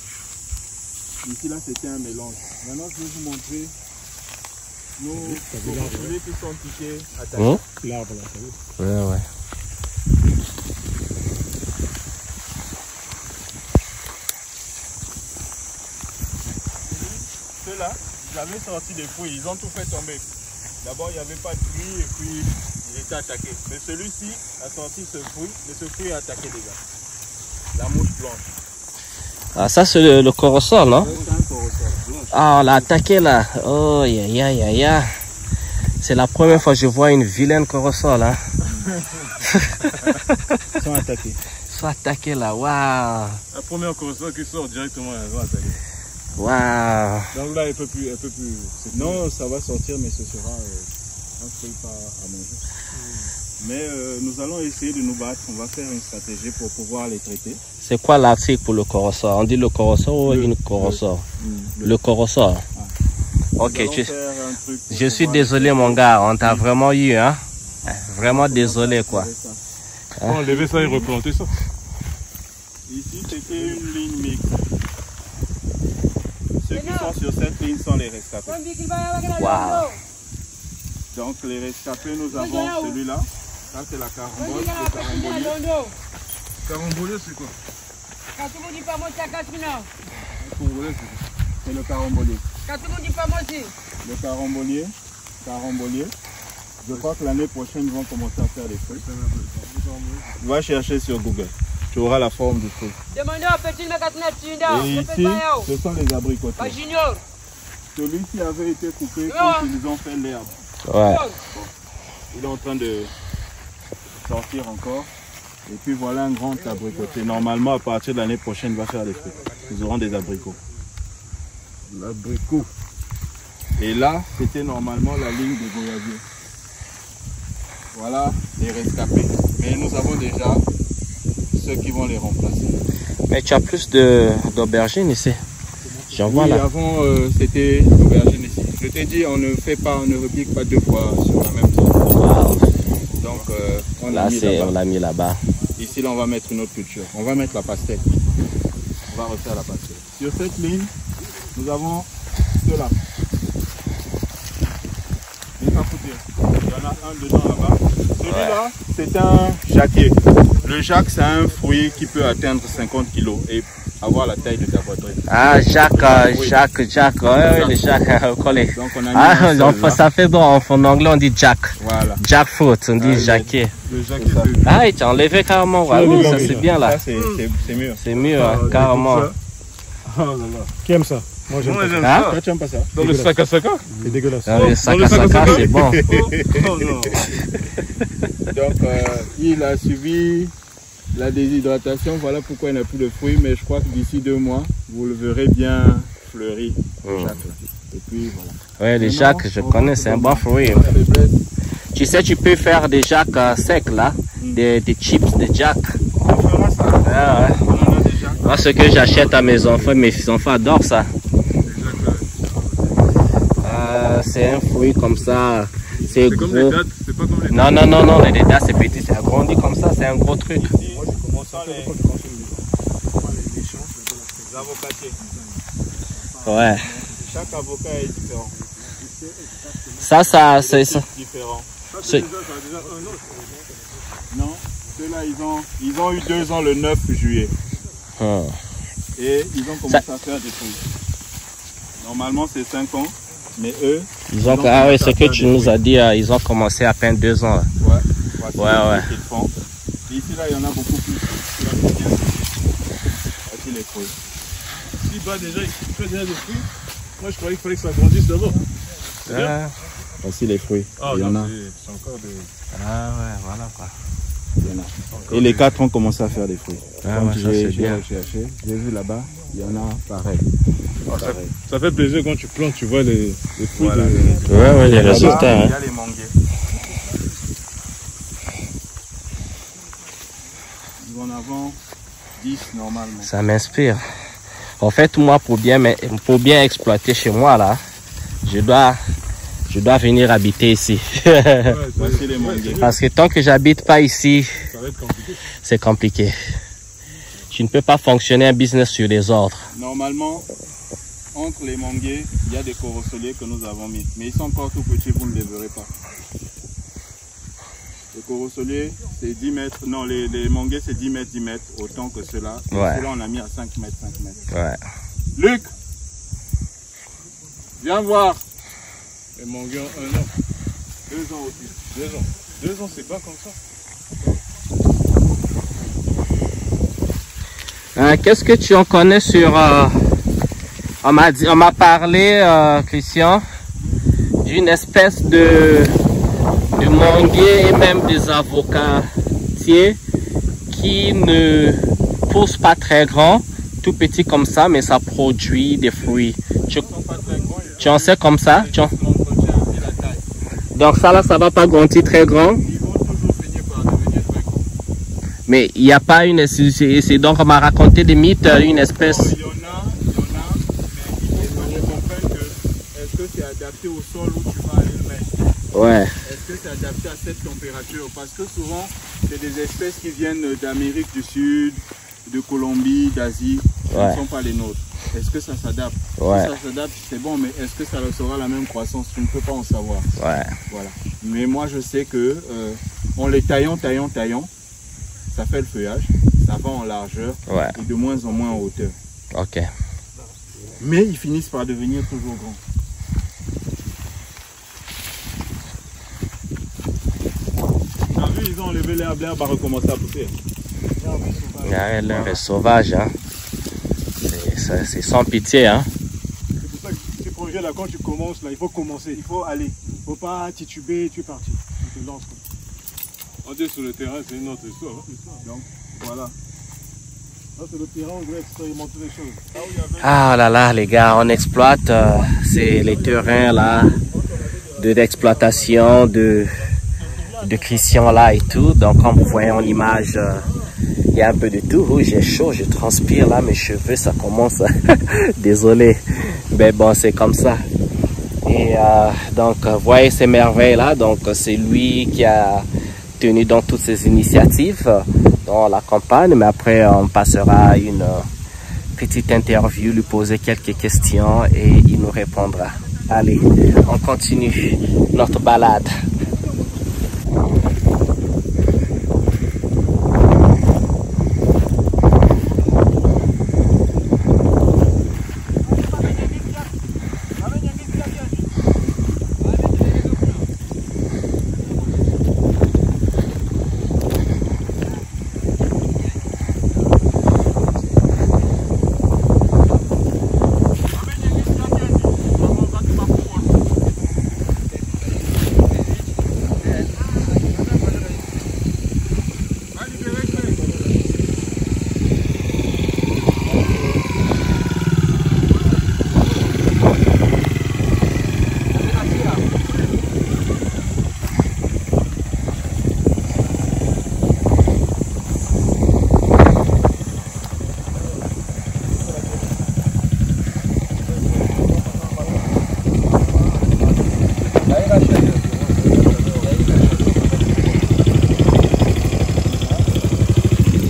Ici là c'était un mélange. Maintenant je vais vous montrer nos poulet qui sont piqués à taille. L'arbre là, Ouais. Ceux-là, j'avais sorti des fruits, ils ont tout fait tomber. D'abord il n'y avait pas de pluie et puis il était attaqué. Mais celui-ci a sorti ce fruit, mais ce fruit a attaqué les gars. La mouche blanche. Ah, ça c'est le corosol, non? C'est un corosol blanche. Ah, on l'a attaqué là. Oh, ya. C'est la première fois que je vois une vilaine corosol. Hein. Ils sont attaqués. Ils sont attaqués là, waouh. La première corosol qui sort directement, elle va attaquer. Waouh. Donc là, elle peut plus. Non, ça va sortir, mais ce sera un fruit pas à manger. Mais nous allons essayer de nous battre. On va faire une stratégie pour pouvoir les traiter. C'est quoi l'article pour le corosol? On dit le corosol ou une corosol? Le corosol. Ok, je suis désolé mon gars, on t'a vraiment eu, hein? Vraiment désolé quoi. On va enlever ça et replanter ça. Ici, c'était une ligne mixte. Ceux qui sont sur cette ligne sont les rescapés. Waouh. Donc les rescapés, nous avons celui-là. Ça c'est la carambole, le carambolier. Carambolier, c'est quoi? C'est le carambolier. Le carambolier. Je crois que l'année prochaine, ils vont commencer à faire des fruits. Va chercher sur Google. Tu auras la forme du fruit. Et ici, ce sont les abricotiers. Celui-ci avait été coupé quand ils ont fait l'herbe. Ouais. Il est en train de sortir encore. Et puis voilà un grand abricotier. Normalement, à partir de l'année prochaine, il va faire des fruits. Ils auront des abricots. L'abricot. Et là, c'était normalement la ligne de goyavier. Voilà les rescapés. Mais nous avons déjà ceux qui vont les remplacer. Mais tu as plus d'aubergines ici. J'en vois là. Avant c'était l'aubergine ici. Je t'ai dit, on ne repique pas deux fois sur la même zone. Wow. Donc on l'a mis là-bas. Ici là on va mettre une autre culture. On va mettre la pastèque. On va refaire la pastèque. Sur cette ligne, nous avons ceux-là. Il y en a un dedans là-bas. Celui-là, c'est un jacquier. Le jacque, c'est un fruit qui peut atteindre 50 kg et avoir la taille de ta poitrine. Ah, Jacques, ouais, le Jacques collé. Donc on a mis ça fait bon, en anglais on dit Jack. Voilà. Jackfruit, on dit jacquier. Le jacquier. Ah, il t'a enlevé carrément, ouais, ça c'est bien là. Ça c'est mieux. C'est mieux, hein, carrément. Oh là là. Qui aime ça? Moi j'aime Moi, pas. j'aime Hein? ça. Toi tu aimes pas ça? Dans le sac à sac. C'est dégueulasse. Dans le sac à sac, c'est bon. Oh non. Donc il a suivi la déshydratation, voilà pourquoi il n'a plus de fruits, mais je crois que d'ici 2 mois, vous le verrez bien fleuri. Et puis voilà. Ouais, les jacques, je connais, c'est un bon fruit. Tu sais, tu peux faire des jacques secs là, des chips de jack. On fera ça. Ah, ouais. On en a déjà. Moi, ce que j'achète à mes enfants adorent ça. C'est un fruit comme ça, c'est gros. Comme les dattes, c'est pas comme les Non, les dattes c'est petit, c'est agrandi comme ça, c'est un gros truc. Les avocatiers. Ouais. Chaque avocat est différent. Ça, c'est ça. Différent. C'est- Non, ceux-là, ils ont eu 2 ans le 9 juillet. Hmm. Et ils ont commencé à faire des fruits. Normalement, c'est 5 ans. Mais eux, Ah oui, ce que tu nous as dit, ils ont commencé à peine 2 ans. ouais. Ouais. Qu'ils font. Et ici, là, il y en a beaucoup plus. Voici les fruits. Si bas déjà, il fait déjà des fruits. Moi, je croyais qu'il fallait que ça grandisse d'abord. Voici les fruits. Ah, il y en a. C'est encore des. Ah ouais, voilà quoi. Il y en a. Et les 4 ont commencé à faire des fruits. Ah Quand ouais, ça, c'est j'ai bien. recherché, j'ai vu là-bas, il y en a pareil. Ça fait plaisir quand tu plantes, tu vois les fruits. Voilà. Ouais, les Là-bas, résultats. il y Hein. a les manguiers. Nous en avons 10 normalement. Ça m'inspire. En fait, moi, pour bien exploiter chez moi, là, je dois venir habiter ici. Voici les manguiers. Parce que tant que j'habite pas ici, Ça va être compliqué. c'est compliqué. Je ne peux pas fonctionner un business sur les ordres. Normalement, entre les manguiers, il y a des corosoliers que nous avons mis. Mais ils sont encore tout petits, vous ne les verrez pas. Les corosoliers, c'est 10 mètres. Non, les manguiers, c'est 10 mètres, 10 mètres. Autant que ceux-là. Ouais. Ceux-là, on a mis à 5 mètres, 5 mètres. Ouais. Luc, viens voir. Les manguiers ont 1 an. 2 ans aussi. 2 ans. 2 ans, c'est pas comme ça. Qu'est-ce que tu en connais sur... on m'a parlé, Christian, d'une espèce de manguier et même des avocatiers qui ne poussent pas très grand, tout petit comme ça, mais ça produit des fruits. Tu en sais comme ça? Donc ça là, ça va pas grandir très grand. Ils vont toujours finir par devenir très gros. Mais il n'y a pas une... C'est donc on m'a raconté des mythes, une espèce... Il y en a, mais il faut que je comprenne que est-ce que c'est adapté au sol où tu vas aller le mettre? Ouais. Est-ce que c'est adapté à cette température? Parce que souvent, c'est des espèces qui viennent d'Amérique du Sud, de Colombie, d'Asie, qui Ouais. ne sont pas les nôtres. Est-ce que ça s'adapte? Ouais. Si ça s'adapte, c'est bon, mais est-ce que ça sera la même croissance? Tu ne peux pas en savoir. Ouais. Voilà. Mais moi, je sais que en les taillant, ça fait le feuillage, ça va en largeur Ouais. et de moins en moins en hauteur. Ok. Mais ils finissent par devenir toujours grands. T'as vu, ils ont enlevé l'herbe, l'herbe a recommencé à pousser. L'herbe est sauvage, hein. C'est sans pitié, hein. C'est pour ça que ces projets-là, quand tu commences, là, il faut commencer. Il faut aller. Il ne faut pas tituber, tu es parti. Tu te lances. On est sur le terrain, c'est une autre histoire. Donc, voilà. Là, c'est le terrain où on doit expérimenter les choses. Ah là là, les gars, on exploite c'est les terrains là d'exploitation de Christian là et tout. Donc comme vous voyez en image, il y a un peu de tout. Oh, j'ai chaud, je transpire là, mes cheveux ça commence. Désolé, mais bon c'est comme ça. Et donc vous voyez ces merveilles là. Donc c'est lui qui a tenu dans toutes ces initiatives dans la campagne. Mais après on passera à une petite interview, lui poser quelques questions et il nous répondra. Allez, on continue notre balade.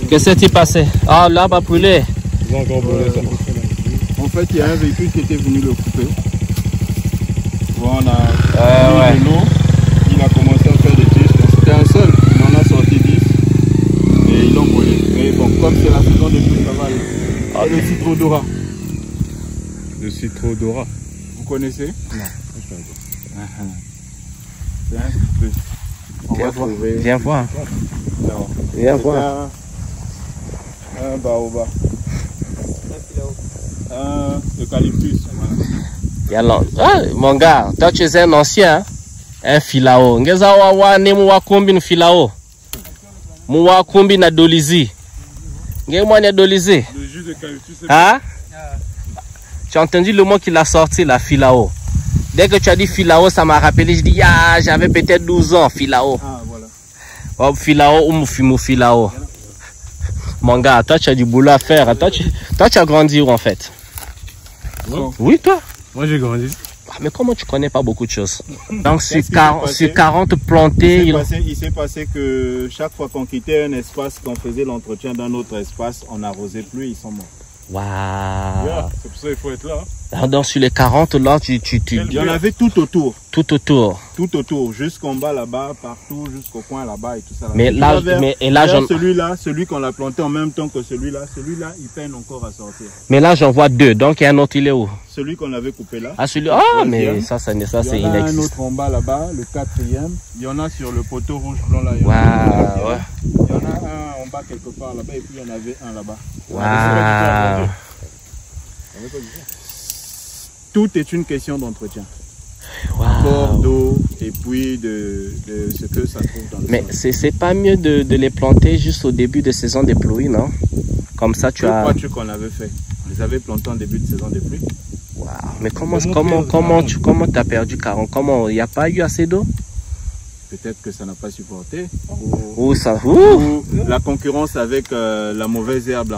Qu'est-ce qui s'est passé? Ah, l'arbre a brûlé. Ils ont encore brûlé ça. En fait, il y a un véhicule qui était venu le couper. Voilà, on a mis de l'eau. Il a commencé à faire des tiges. C'était un seul. Il en a sorti 10. Et ils l'ont brûlé. Mais bon, comme c'est la saison des pluies, ça va aller. Ah, le citrodora. Le citrodora. Vous connaissez? Non. C'est un peu. On va trouver. Viens voir. Non. Viens voir. Un baobab. Un eucalyptus. Ah, mon gars, toi tu es un ancien, hein? Un filao. Ngeza wa ne mu wakumbi filao. Mu wakumbi na dolizi. Nge moi na dolizi. Le jus d'eucalyptus. Hein? Tu as entendu le mot qu'il a sorti, la filao. Dès que tu as dit filao, ça m'a rappelé. Je dis, ah, j'avais peut-être 12 ans, filao. Ah, voilà. Oh, filao ou mou filao. Mon gars, toi tu as du boulot à faire. Toi tu as grandi où en fait? Oui, toi? Moi, j'ai grandi. Ah, mais comment tu connais pas beaucoup de choses? Donc, sur 40 plantés... Il s'est passé que chaque fois qu'on quittait un espace, qu'on faisait l'entretien d'un autre espace, on n'arrosait plus, ils sont morts. Waouh! Yeah, c'est pour ça qu'il faut être là. Donc, sur les 40, là, Il y en avait tout autour. Tout autour. Tout autour, jusqu'en bas là-bas, partout, jusqu'au coin là-bas et tout ça. Mais là, celui qu'on a planté en même temps que celui-là, il peine encore à sortir. Mais là, j'en vois deux. Donc, il y a un autre, il est où? Celui qu'on avait coupé là. Ah, celui-là. Ah, mais ça c'est inexistant. Il y en a un autre en bas là-bas, le 4e. Il y en a sur le poteau rouge blanc là. Il y en a un en bas quelque part là-bas et puis il y en avait un là-bas. Waouh. Tout est une question d'entretien. Wow. Bord d'eau et puis de ce que ça trouve dans le Mais sol. c'est pas mieux de les planter juste au début de saison des pluies, non? Comme ça tu as... C'est qu'on avait fait. On les avait plantés en début de saison des pluies. Wow. Mais comment tu as perdu 40? Comment il n'y a pas eu assez d'eau? Peut-être que ça n'a pas supporté. Ou la concurrence avec la mauvaise herbe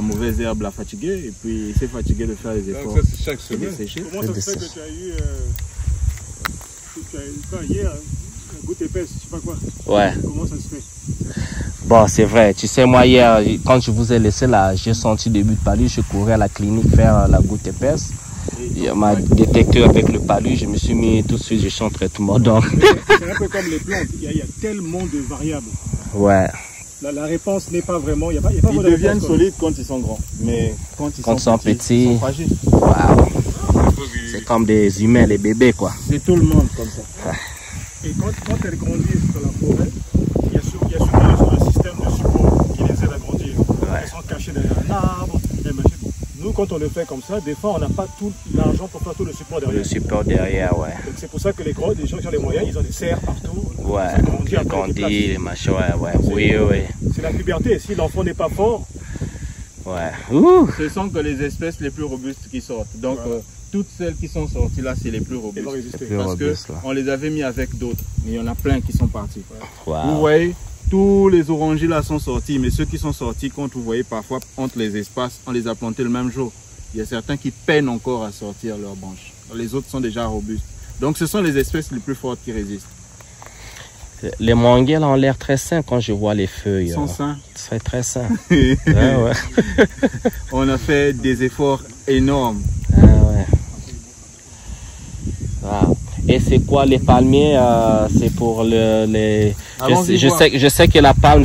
l'a fatigué et puis il s'est fatigué de faire les efforts. Donc ça c'est chaque semaine. Comment ça se fait que tu as eu hier une goutte épaisse, je sais pas quoi? Ouais. Comment ça se fait? Bon, c'est vrai. Tu sais, moi hier, quand je vous ai laissé là, j'ai senti début de palu, je courais à la clinique faire la goutte épaisse. Il m'a détecté avec le palu, je me suis mis tout de suite, je suis en traitement. Donc... C'est un peu comme les plantes, il y a tellement de variables. Ouais. La réponse n'est pas vraiment... Il y a pas ils deviennent solides quand ils sont grands, mais quand ils sont petits, ils sont fragiles. Wow. C'est comme des humains, les bébés quoi. C'est tout le monde comme ça. Et quand elles grandissent dans la forêt, il y a souvent un système de support qui les aide à grandir. Elles sont cachées derrière un arbre, des machines. Nous, quand on le fait comme ça, des fois, on n'a pas tout l'argent pour faire tout le support derrière. Le support derrière, ouais. Donc c'est pour ça que les gens qui ont les moyens, ils ont des serres partout. Ouais, ça grandit, les machins, ouais. Oui. C'est la puberté. Si l'enfant n'est pas fort... Ouais. Ce sont que les espèces les plus robustes qui sortent. Donc, toutes celles qui sont sorties là, c'est les plus robustes. Parce qu'on les avait mis avec d'autres. Mais il y en a plein qui sont partis. Wow. Vous voyez, tous les orangers là sont sortis. Mais ceux qui sont sortis, quand vous voyez parfois entre les espaces, on les a plantés le même jour. Il y a certains qui peinent encore à sortir leurs branches. Les autres sont déjà robustes. Donc, ce sont les espèces les plus fortes qui résistent. Les manguiers ont l'air très sains quand je vois les feuilles. Ils sont sains. C'est très sain. Ouais. On a fait des efforts énormes. Wow. Et c'est quoi les palmiers? C'est pour les... Je sais que la palme,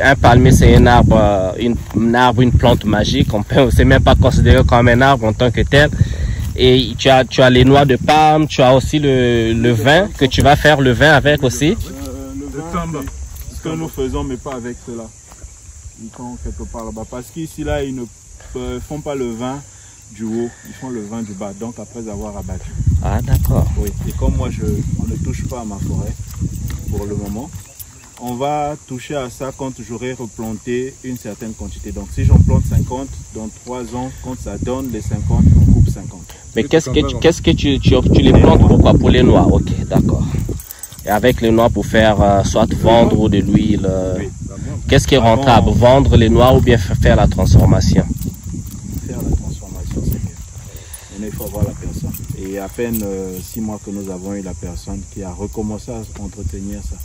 un palmier, c'est un arbre, une plante magique. C'est même pas considéré comme un arbre en tant que tel. Et tu as les noix de palme, tu as aussi le vin, que tu vas faire le vin avec aussi. Le vin, ce que nous faisons, mais pas avec cela. Ils sont quelque part là-bas. Parce qu'ici, là, ils ne font pas le vin du haut, ils font le vin du bas, donc après avoir abattu. Ah d'accord. Oui, et comme moi, on ne touche pas à ma forêt pour le moment, on va toucher à ça quand j'aurai replanté une certaine quantité. Donc si j'en plante 50, dans 3 ans, quand ça donne les 50, on coupe 50. Mais qu'est-ce que tu les plantes pourquoi? Pour les noix, ok, d'accord. Et avec les noix pour faire soit vendre de l'huile. Qu'est-ce qui est rentable? Vendre les noix ou bien faire la transformation? Faire la transformation, c'est mieux. Mais il faut avoir la personne. Et à peine 6 mois que nous avons eu la personne qui a recommencé à entretenir ça.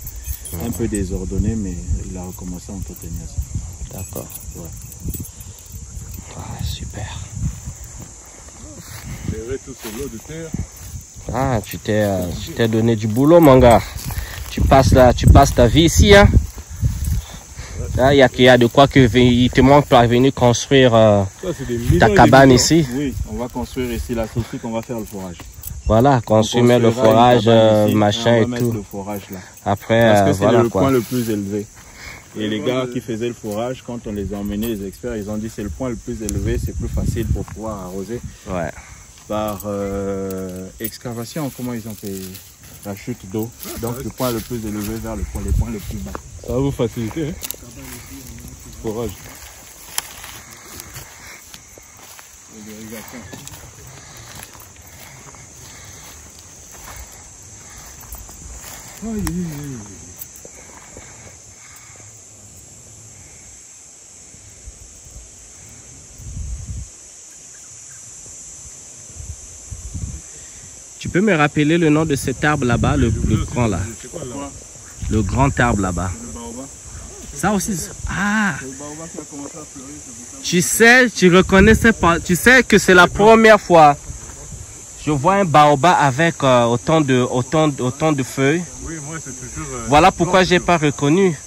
Un peu désordonné, mais il a recommencé à entretenir ça. D'accord. Ouais. Ah, super. Tout ce lot de terre. Ah, tu t'es donné du boulot, mon gars. Tu passes ta vie ici, hein. Là, il y a de quoi que il te manque pour venir construire ta cabane ici. Oui, on va construire ici. Là, c'est ici qu'on va faire le forage. Voilà, construire le forage, machin et tout. Le forage là. Après, parce que c'est voilà, le point le plus élevé. Et les gars qui faisaient le forage, quand on les a emmenés, les experts, ils ont dit c'est le point le plus élevé, c'est plus facile pour pouvoir arroser. Ouais. Par excavation, comment ils ont fait la chute d'eau. Donc le point le plus élevé vers les points le plus bas. Ça va vous faciliter, hein? Forage. peux me rappeler le nom de cet arbre là-bas, le grand là? Le grand arbre là-bas. Ça aussi. Ah! Tu sais, tu reconnaissais pas. Tu sais que c'est la première fois. Je vois un baobab avec autant de feuilles. Oui, moi c'est toujours. Voilà pourquoi j'ai pas reconnu.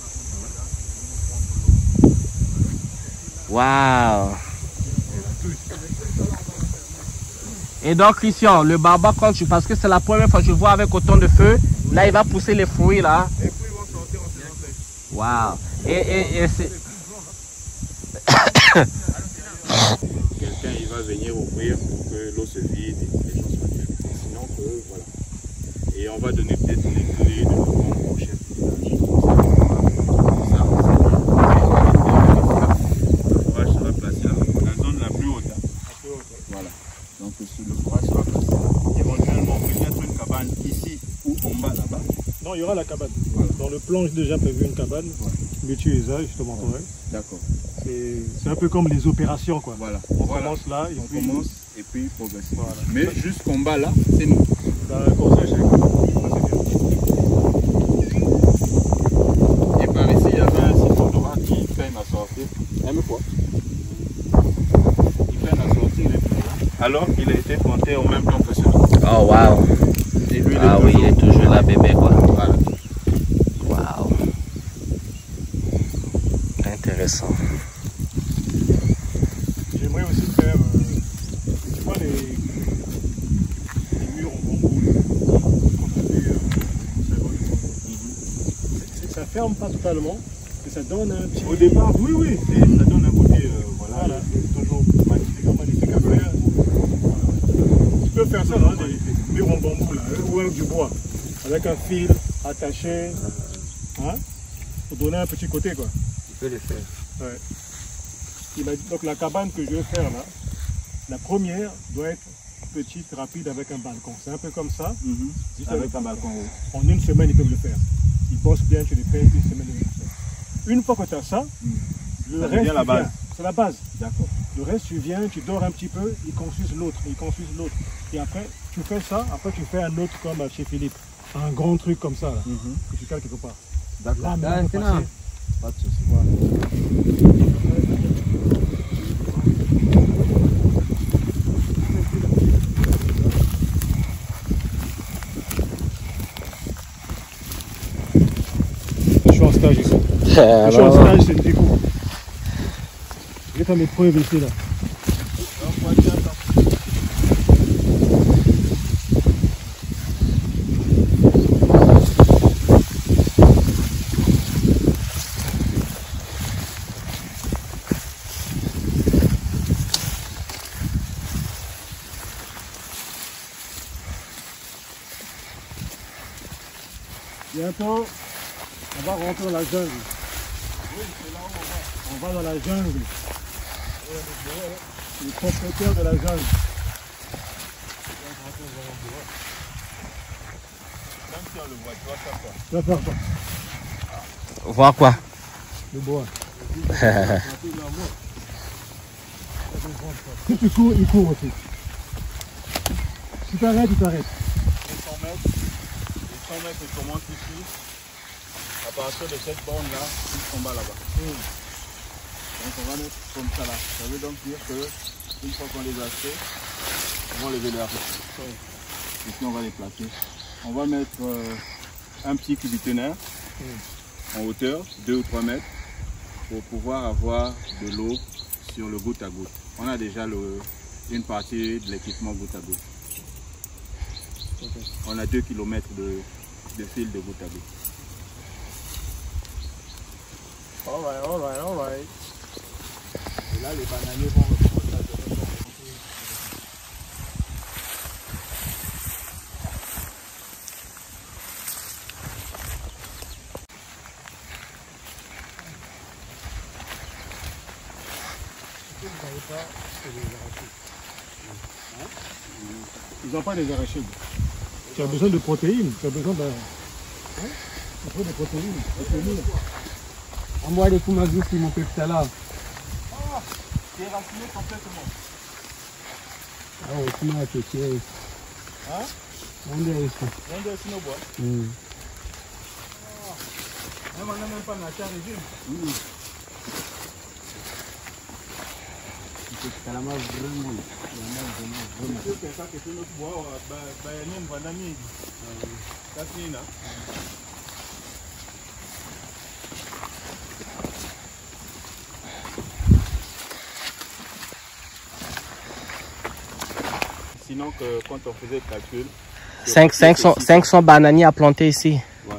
Waouh! Et donc Christian, le baobab parce que c'est la première fois que je vois avec autant de feuilles, là il va pousser les fruits là. Les fruits vont sortir en saison sèche. Waouh! Et c'est. Quelqu'un il va venir ouvrir pour que l'eau se vide et que les gens soient bien. Sinon que voilà. Et on va donner peut-être les clés de l'eau au chef du village. Ça, le forage sera placé là, la zone la plus haute. Voilà. Donc le forage sera placé là. Éventuellement peut-être une cabane ici ou en bas là-bas. Non, il y aura la cabane. Voilà. Dans le plan, j'ai déjà prévu une cabane. Ouais. Mais tu es là, je te montrerai. D'accord. C'est un peu comme les opérations, quoi. Voilà. On Voilà. commence là et On puis... commence et puis progresser. Voilà. Mais jusqu'en bas là, c'est nous. Comme ça, c'est bien. Et par ici, il y avait un cyclodora qui peine à sortir. Même fois. Il peine à sortir les plus. Alors qu'il a été planté au même temps que celui-là. Oh waouh! Et lui, Ah oui, il est toujours là, bébé quoi. Voilà. Waouh! Intéressant. J'aimerais aussi faire, tu vois, les murs en bambou, qu'on a vu ça ferme pas totalement, mais ça donne un petit... Au départ, oui, oui, ça donne un côté, voilà, toujours magnifique à faire. Tu peux faire ça, hein, des murs en bambou, là, ou avec du bois, avec un fil attaché, hein, pour donner un petit côté, quoi. Tu peux le faire. Ouais. Donc la cabane que je vais faire là, la première doit être petite, rapide avec un balcon. C'est un peu comme ça. Juste avec un balcon haut. En une semaine, ils peuvent le faire. Ils bossent bien, tu les payes, une semaine, ils le faire. Une fois que tu as ça, le reste, devient la base. C'est la base. D'accord. Le reste, tu viens, tu dors un petit peu, ils construisent l'autre, ils construisent l'autre. Et après, tu fais ça, après tu fais un autre comme chez Philippe. Un grand truc comme ça, là, que tu cales quelque part. D'accord. Là, Maintenant. Pas de souci. Je suis en stage ici. Je suis en stage, c'est une déco. Je vais faire mes preuves ici, là. Bientôt, on va rentrer dans la jungle. Oui, c'est là où on va. On va dans la jungle. Les propriétaires de la jungle. Même si on le voit, tu vas faire quoi? Tu vas faire quoi? Voir quoi? Le bois. Si tu cours, il court aussi. Si tu t'arrêtes, tu t'arrêtes. 100 mètres. Les 100 mètres, ils commencent ici. À partir de cette borne-là, jusqu'en bas là-bas. Donc on va mettre comme ça là. Ça veut donc dire que une fois qu'on les a fait, on va lever les arrêts. Et puis on va les placer. On va mettre un petit cubitonnaire en hauteur, 2 ou 3 mètres, pour pouvoir avoir de l'eau sur le goutte à goutte. On a déjà une partie de l'équipement goutte à goutte. On a 2 km de fil de goutte à goutte. All right. Et là, les bananiers vont recommencer à se reprendre. Ils n'ont pas des arachides. Tu as besoin de protéines. Tu as besoin d'un... Il faut des protéines. Moi, les Kumazu qui m'ont fait tout à l'heure. C'est raciné complètement. Ah, oui, comment tu sais? Hein? On est ici. On est ici, nos bois. On n'a même pas nature régime. Salama vraiment. C'est ça que notre bois, on va n'amener. Ça c'est là. Sinon, que quand on faisait le calcul... 500 bananiers à planter ici. Ouais.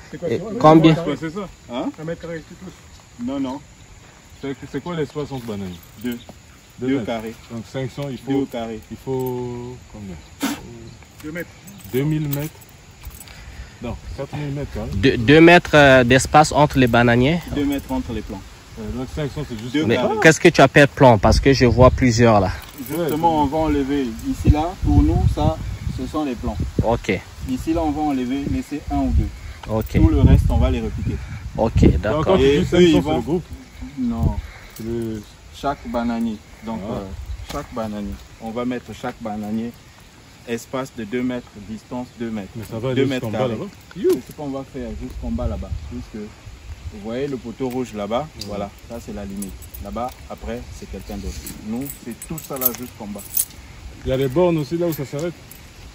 C'est quoi, Et combien? C'est ça. Hein? 1 mètre carré, c'est tous. Non, non. C'est quoi l'espace entre bananes? 2 carrés. Donc 500, 2 carrés. il faut combien? 2 mètres. 2000 mètres? Non, 4000 mètres quand même. 2 mètres d'espace entre les bananiers. 2 mètres entre les plants. Donc 500 c'est juste... Deux Mais carrés. qu'est-ce que tu appelles plan? Parce que je vois plusieurs là. Justement, on va enlever. Ici, là, pour nous, ça, ce sont les plants. Ok, Ici, là, on va enlever, laisser 1 ou 2. ok, Tout le reste, on va les repiquer. ok, Donc, d'accord. quand tu Et dis eux, 500 ils c'est vont- le groupe. Non, C'est le... chaque bananier. Donc, Ah. chaque bananier. On va mettre chaque bananier espace de 2 mètres, distance 2 mètres. Mais ça va 2 aller mètres jusqu'en bas carrés. là-bas. C'est ce qu'on va faire jusqu'en bas là-bas. Jusque, vous voyez le poteau rouge là-bas, voilà, ça c'est la limite. Là-bas, après, c'est quelqu'un d'autre. Nous, c'est tout ça là jusqu'en bas. Il y a les bornes aussi là où ça s'arrête.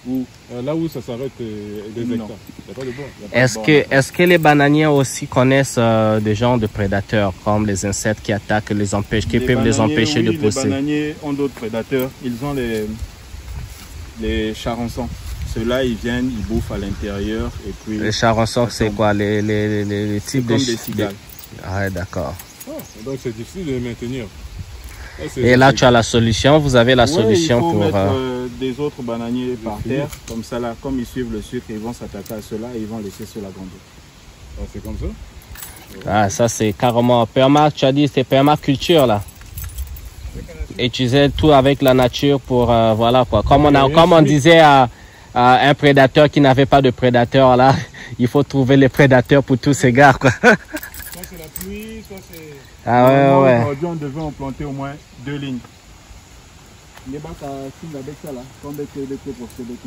Où Là où ça s'arrête des Non. hectares. Il n'y a pas de borne. il y a pas de borne. Est-ce que les bananiers aussi connaissent des genres de prédateurs comme les insectes qui attaquent, les empêchent, qui peuvent les bananiers, empêcher de oui, pousser? Les bananiers ont d'autres prédateurs. Ils ont les charançons. Ceux-là, ils viennent, ils bouffent à l'intérieur et puis... Les charançons, c'est quoi? Les c'est types comme de... des cigales. Ah, ouais, d'accord. Ah, donc c'est difficile de les maintenir. Et là, tu as la solution, vous avez la Ouais, solution il faut pour... mettre des autres bananiers par terre. Comme ça, là, comme ils suivent le sucre, ils vont s'attaquer à ceux-là et ils vont laisser ceux-là grandir. Ah, c'est comme ça. Ah, ça c'est carrément tu as dit c'est permaculture là. Utiliser tout avec la nature pour voilà quoi. Comme on disait à un prédateur qui n'avait pas de prédateur là, il faut trouver les prédateurs pour tous ces gars quoi. Soit c'est la pluie, soit c'est... Ah ouais ouais. Aujourd'hui, on devait en planter au moins 2 lignes. Les bacs à signe avec ça là, comme des pour ce des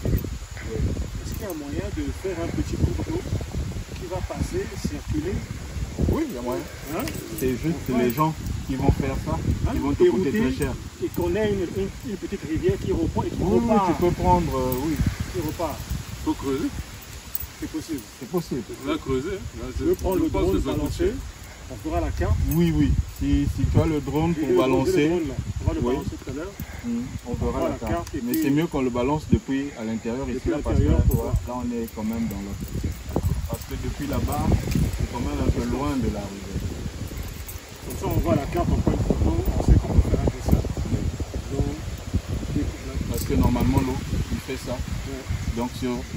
Est-ce qu'il y a un moyen de faire un petit cours d'eau qui va passer, circuler, Oui, il y a moyen. hein, C'est juste les gens qui vont faire ça, hein, ils vont te coûter dérouter, très cher. et qu'on ait une petite rivière qui reprend et qui Oui, repart. tu peux prendre, oui, Qui repart. Il faut creuser. C'est possible. c'est possible. Là, creuser. Là, Tu peux prendre le drone, balancer, on fera la carte. Oui, oui. Si tu as le drone J'ai pour le balancer, drone, là. On va le Oui. balancer tout à l'heure. on verra Voilà, la carte. carte et Mais puis- c'est mieux qu'on le balance depuis à l'intérieur ici, Depuis là, parce que l'intérieur, pour là, on est quand même dans l'autre. Parce que depuis là-bas, c'est quand même un peu loin de la rivière. Comme ça, on voit la carte, on prend une photo, on sait qu'on peut faire un dessin. Donc, Parce que normalement, l'eau, il fait ça. Donc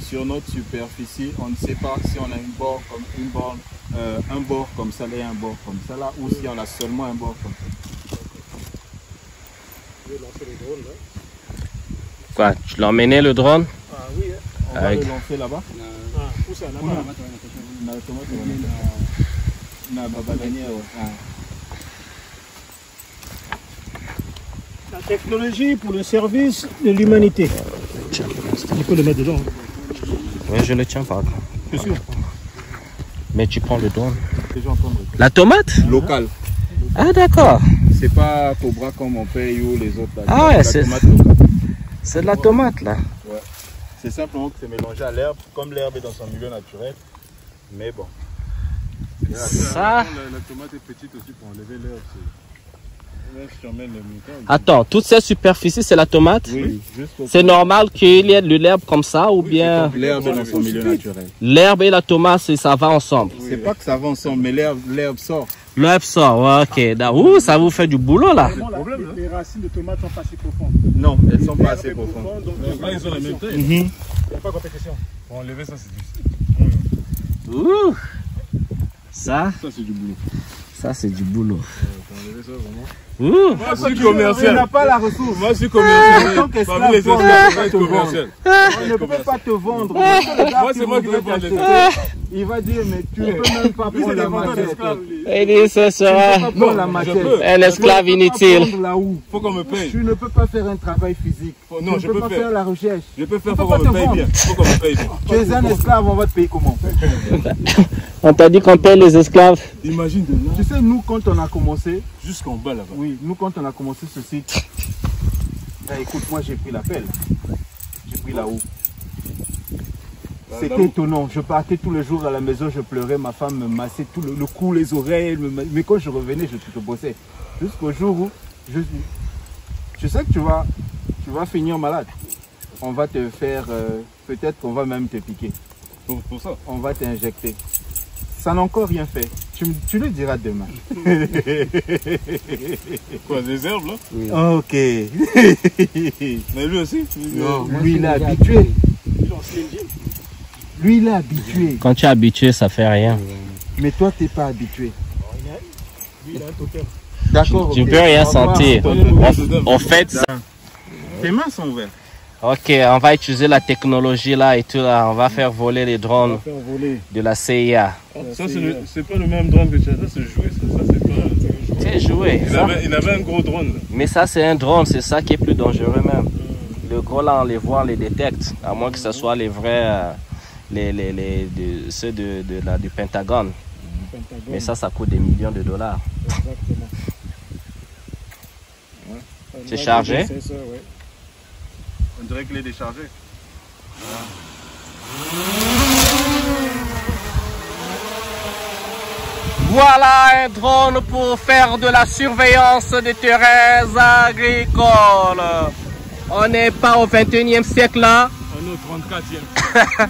sur notre superficie, on ne sait pas si on a un bord comme ça là et un bord comme ça là, ou si on a seulement un bord comme ça. je vais lancer le drone là. Quoi, tu l'as emmené le drone? Ah oui, hein. On va Avec- le lancer là-bas. Ah, où ça, là-bas? Na tomate na babalania, ouais. Ah. La technologie pour le service de l'humanité. Il faut le mettre dedans. Oui, je le tiens pas. C'est sûr. Mais tu prends le drone. Déjà en train de récolter. La tomate? Local. Ah d'accord. C'est pas Cobra comme on paye ou les autres. Là. Ah ouais, la c'est- tomate locale. C'est de la tomate là. Ouais. C'est simplement que c'est mélangé à l'herbe, comme l'herbe est dans son milieu naturel. Mais bon. Ça. La tomate est petite aussi pour enlever l'herbe. Là, je t'emmène le mouton. Attends, toute cette superficie c'est la tomate? Oui, jusqu'au C'est normal qu'il y ait de l'herbe comme ça ou bien l'herbe est dans son milieu naturel. l'herbe et la tomate ça va ensemble? C'est pas que ça va ensemble, mais l'herbe sort. L'herbe sort, ouais, ok. Ouh, ça vous fait du boulot là. Vraiment, les racines de tomates sont pas si profondes. Non, elles sont pas L'herbe assez est profondes. profonde, donc Là, ils ont la même taille. Mhm. il n'y a pas de compétition. Pour enlever ça, c'est difficile. Ouh. Ça, Ça, c'est du boulot. ça c'est du boulot. Pour enlever ça, vraiment. Ouh. Moi, je suis commercial. Tu n'as pas la ressource. Moi, je suis commercial. En tant qu'esclave, Parmi les toi, esclaves, on je suis commercial. on ne peut pas te vendre. Moi, c'est moi qui vais vendre les il va dire, mais tu ne peux même pas prendre la matière. Il dit ce sera Tu ne peux pas prendre la matière. un esclave inutile. Faut qu'on me paye. Tu ne peux pas faire un travail physique. Non, tu ne peux pas faire la recherche. Je peux faire, Tu faut peux qu'on pas me te paye bien. vendre. Faut qu'on me paye bien. Tu es un esclave, on va te payer comment? On t'a dit qu'on paye les esclaves. Imagine de là Tu sais, nous, quand on a commencé, jusqu'en bas là-bas. oui, nous, quand on a commencé ce site, là, écoute, moi, j'ai pris l'appel. J'ai pris là-haut. C'était étonnant. Je partais tous les jours à la maison, je pleurais, ma femme me massait tout le cou, les oreilles. Mais quand je revenais, je bossais. Jusqu'au jour où je sais que tu vas finir malade. On va te faire, peut-être qu'on va même te piquer. Pour ça. On va t'injecter. Ça n'a encore rien fait. Tu le diras demain. Quoi, des herbes là? Oui. Ok. Mais lui aussi? Non, lui il est habitué. Lui il est habitué. Quand tu es habitué, ça fait rien. Mais toi tu n'es pas habitué. Lui, il a un totem. D'accord. Tu ne peux rien sentir. En fait, tes mains sont ouvertes. ok, on va utiliser la technologie là et tout là. On va faire voler les drones de la CIA. Ça, c'est pas le même drone que tu as. Ça, c'est joué. Ça, c'est pas. C'est joué. Il avait un gros drone là. Mais ça, c'est un drone. C'est ça qui est plus dangereux même. Le gros là, on les voit, on les détecte. À moins que ce soit les vrais, ceux du Pentagone. Mais ça coûte des millions de dollars. Exactement. C'est chargé? C'est ça, ouais. On dirait qu'il est déchargé. Voilà un drone pour faire de la surveillance des terrains agricoles. On n'est pas au 21e siècle là. On est au 34e.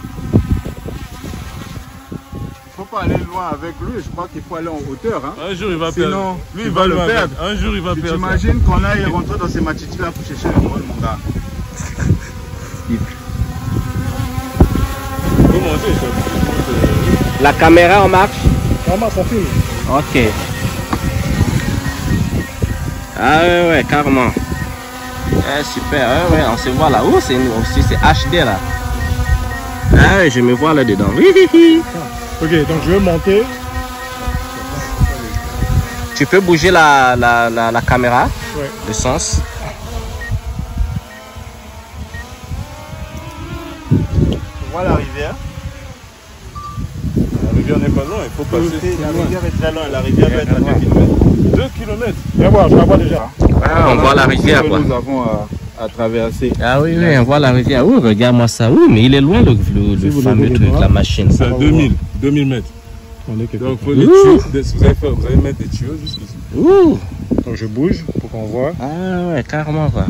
Il ne faut pas aller loin avec lui. Je crois qu'il faut aller en hauteur. Hein. Un jour il va Sinon, perdre. Lui tu il vas va le le perdre. perdre. Un jour il va Tu perdre. t'imagines qu'on aille rentrer dans ces matitis là pour chercher le drone, mon gars. Comment ça? La caméra en marche? Vraiment, ça filme. Ok. Ah ouais, carrément. Super, ouais, on se voit là. Oh, c'est HD là. Ah ouais, je me vois là dedans. Ok, donc je vais monter. Tu peux bouger la caméra, Ouais. le sens. Tu vois la rivière? La rivière n'est pas loin, il faut passer. La rivière est très loin. La rivière doit être à 2 km. 2 km. Viens voir, je la vois déjà. Ah, on voit la rivière quoi. Nous avons à traverser. Ah oui, oui, on voit la rivière. Oh, regarde-moi ça. Oui, mais il est loin le fameux truc, la machine. C'est à 2000 mètres. On est quelque Donc part. faut les tuyaux. Vous allez mettre des tuyaux jusqu'ici. Ouh. Donc je bouge pour qu'on voit. Ah ouais, carrément quoi.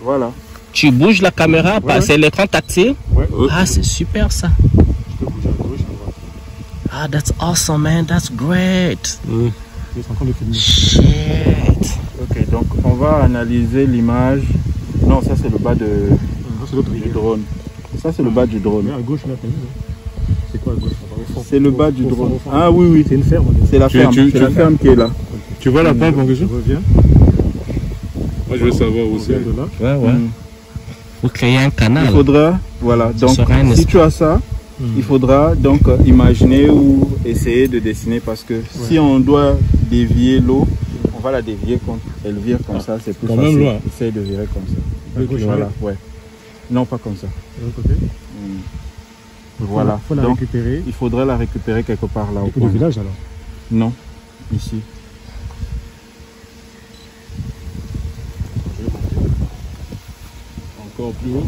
Voilà. Tu bouges la caméra, c'est l'écran tactile. Ouais. Ah, c'est super ça. Je peux bouger à gauche, on voit. Ah, that's awesome man, that's great. Ils sont en train de filmer. Shit. Ok, donc on va analyser l'image. Non, ça c'est le bas Ça, c'est l'autre du rivière. drone. Ça c'est le bas du drone. Mais à gauche, là, t'as vu, là. C'est quoi à gauche? Au fond. C'est le bas du Au fond, drone. au fond. Ah oui, oui. C'est une ferme. on est- C'est la ferme. C'est la ferme qui est là. Tu vois la pompe en question? Je reviens. Moi je veux savoir On où c'est. vient de là. Ouais, ouais. Vous créez un Il canal. faudra, voilà, donc sera un si tu as ça, il faudra donc imaginer ou essayer de dessiner parce que si on doit dévier l'eau, on va la dévier quand elle vire comme ça, c'est plus Quand facile. même loin. Essaye de virer comme ça. À gauche, Voilà, ouais. Non, pas comme ça. De l'autre côté. Voilà. Faut la Donc, récupérer. il faudrait la récupérer quelque part là au Depuis le coin. village alors. Non, ici. Encore plus haut.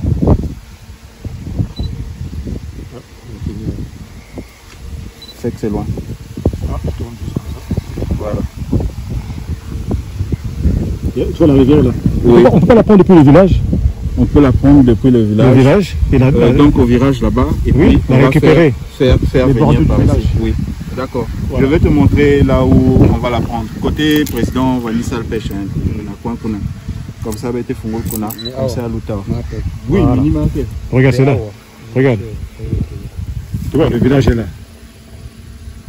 C'est que c'est loin. Ah, je tourne juste comme ça. Voilà. Tu vois la rivière là? Oui. On peut pas la prendre depuis le village. On peut la prendre depuis le Le village. village. Et Donc au virage là-bas. Et oui, puis la on va récupérer. Faire Les bordures venir du par village. ici. Oui. D'accord. Voilà. Je vais te montrer là où on va la prendre. Côté président Vanessa Pêche. Comme ça, va être Fungo Kuna. Comme ça, à l'Outar. Oui, Voilà. minimum. Regarde, c'est là. Regarde. Tu vois, le village est là.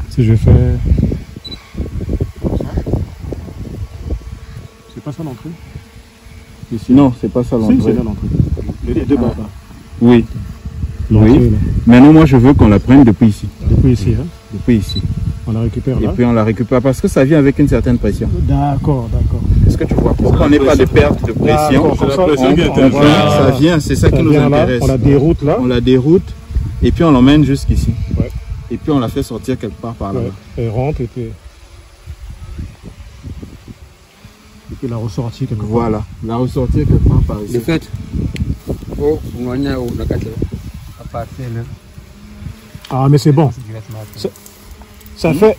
Si je fais. pas ça l'entrée? Ici, non, c'est pas ça Si, l'entrée. c'est là l'entrée. Les deux bas. Oui. L'entrée, Oui. là. Maintenant, moi, je veux qu'on la prenne depuis ici. Depuis ici, hein? Depuis ici. On la récupère Et là. puis on la récupère parce que ça vient avec une certaine pression. D'accord, d'accord. Est-ce que tu vois? Pour qu'on n'ait pas de perte de pression, D'accord, comme ça, pression qui est intéressante. ça vient, c'est ça qui nous vient là, intéresse. on la déroute là. On la déroute et puis on l'emmène jusqu'ici. Ouais. Et puis on la fait sortir quelque part par là-bas. Ouais. Elle rentre et puis la ressortie quelque part. Voilà, la ressortir quelque part par ici. De fait, oh, on a à partir là. Ah, mais c'est bon. Ça fait.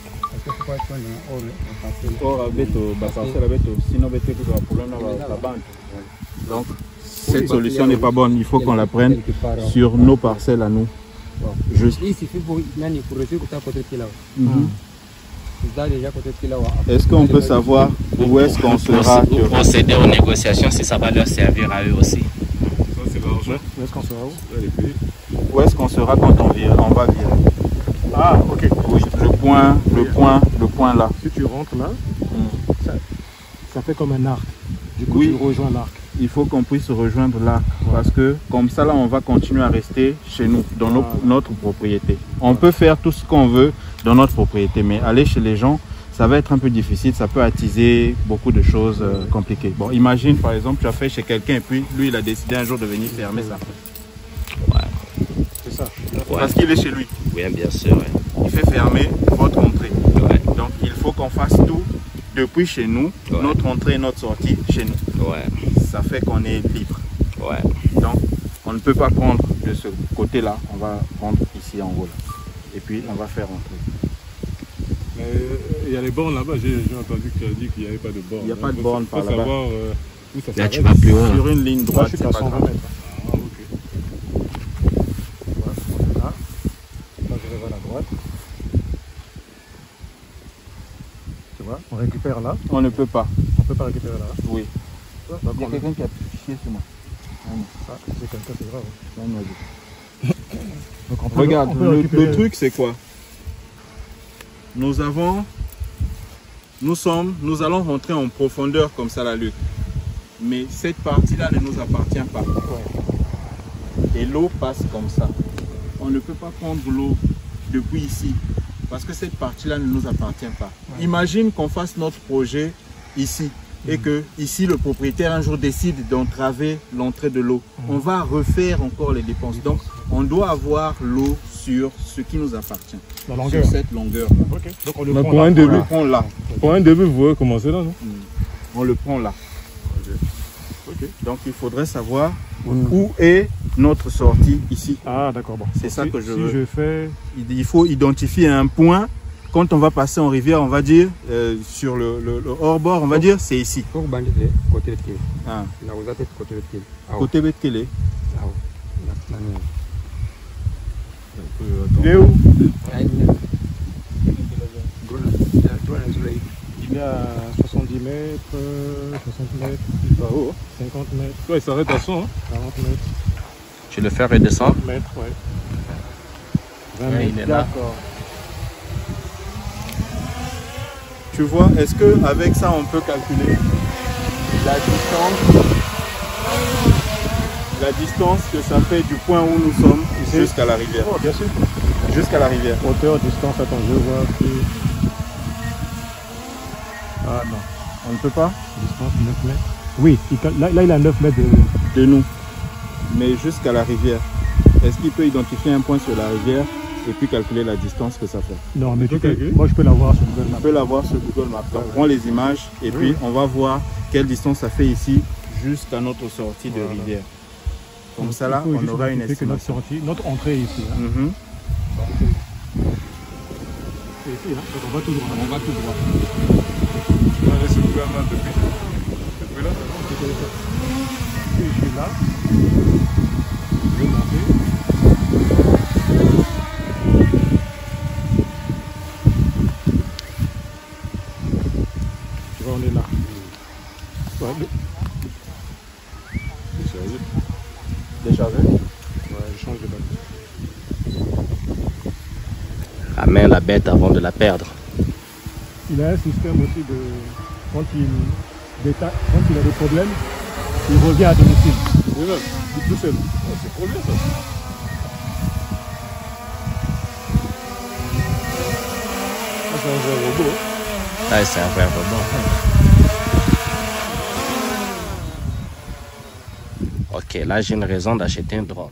Donc cette solution n'est pas bonne, il faut qu'on la prenne sur nos parcelles à nous. Juste. Est-ce qu'on peut savoir où est-ce qu'on sera Pour procéder aux négociations, si ça va leur servir à eux aussi. Ça, c'est l'argent. Où est-ce qu'on sera où? Ouais, les pays. Où est-ce qu'on sera quand on va virer? Ah, ok. Oui, le point là. Si tu rentres là, ça fait comme un arc. Du coup, Oui. tu rejoins l'arc. Il faut qu'on puisse rejoindre l'arc parce que comme ça là on va continuer à rester chez nous, dans notre propriété. On peut faire tout ce qu'on veut dans notre propriété, mais aller chez les gens, ça va être un peu difficile, ça peut attiser beaucoup de choses compliquées. Bon, imagine par exemple, tu as fait chez quelqu'un et puis lui il a décidé un jour de venir fermer ça. Ouais. C'est ça. Parce qu'il est chez lui. Oui, bien sûr. Ouais. Il fait fermer votre entrée. Ouais. Donc il faut qu'on fasse tout depuis chez nous, notre entrée et notre sortie chez nous. Ouais. Ça fait qu'on est libre. Ouais. Donc on ne peut pas prendre de ce côté-là, on va prendre ici en haut là. Et puis on va faire entrer. Mais il y a les bornes là-bas, j'ai entendu que tu as dit qu'il n'y avait pas de bornes. Il n'y a pas de borne par là-bas. Savoir où ça Là, tu s'arrête. vas plus loin. Sur une ligne Là, droite, je suis c'est à pas 120 grave. mètres. Ah, ok. Là, là, je vais à la droite. Tu vois, on récupère là. On ne peut pas. On peut pas récupérer là. Oui. Donc, Il y a on- quelqu'un qui a chié sur moi. Ah, c'est quelqu'un, c'est grave. Non, non, non. Donc, on peut, Regarde, on peut récupérer. le truc c'est quoi? Nous allons rentrer en profondeur comme ça la lutte. Mais cette partie-là ne nous appartient pas. Et l'eau passe comme ça. On ne peut pas prendre l'eau depuis ici. Parce que cette partie-là ne nous appartient pas. Imagine qu'on fasse notre projet ici. Et que ici le propriétaire un jour décide d'entraver l'entrée de l'eau. On va refaire encore les dépenses. Donc on doit avoir l'eau sur ce qui nous appartient. La longueur. Sur cette longueur. Ok. Donc on le Mais prend pour là. un On début, le prend là. pour un début, vous pouvez commencer là, non? On le prend là. Donc il faudrait savoir où est notre sortie ici. Ah, d'accord. Bon. C'est ça que je Si veux. je fais. Il faut identifier un point. Quand on va passer en rivière, on va dire sur le hors-bord, on va dire c'est ici. Faut bander de côté de pied. Ah. Na vous êtes côté de pied. Côté Betkele. Ah oui. Il est où? Il est à 70 mètres, 60 mètres, Pas haut. 50 mètres, Toi, il s'arrête à 100. Hein? 40 mètres, Tu le fais redescendre. 30 mètres, ouais. 20 Ouais, mètres. il est là. D'accord. Tu vois, est-ce qu'avec ça on peut calculer la distance que ça fait du point où nous sommes jusqu'à la rivière? Oh, bien sûr. Jusqu'à la rivière. Hauteur, distance, attends, je vois plus. Ah non, On ne peut pas distance 9 mètres. Oui, là il a 9 mètres de... de nous, mais jusqu'à la rivière. Est-ce qu'il peut identifier un point sur la rivière et puis calculer la distance que ça fait? Non, mais Ok, ok. moi je peux l'avoir sur Google On Maps. peut l'avoir sur Google Maps. Donc, on prend les images et puis on va voir quelle distance ça fait ici jusqu'à notre sortie de rivière. Comme ça là, Il faut on juste aura une identifier que notre estimation. sortie, notre entrée est ici. Hein. Mhm. C'est ici, hein. Donc on va tout droit. On va tout droit. Tu vas aller sur Google Maps depuis là. Si je suis là, je vais monter. Tu vois, on est là. Ouais, Déchargé. je change de balle. Ramène la bête avant de la perdre. Il a un système aussi de... Quand il quand il a des problèmes, il revient à domicile. Oui, même. Il est tout seul. Oh, c'est trop bien ça. C'est un vrai robot. Ouais, c'est un vrai robot. Ok, là j'ai une raison d'acheter un drone.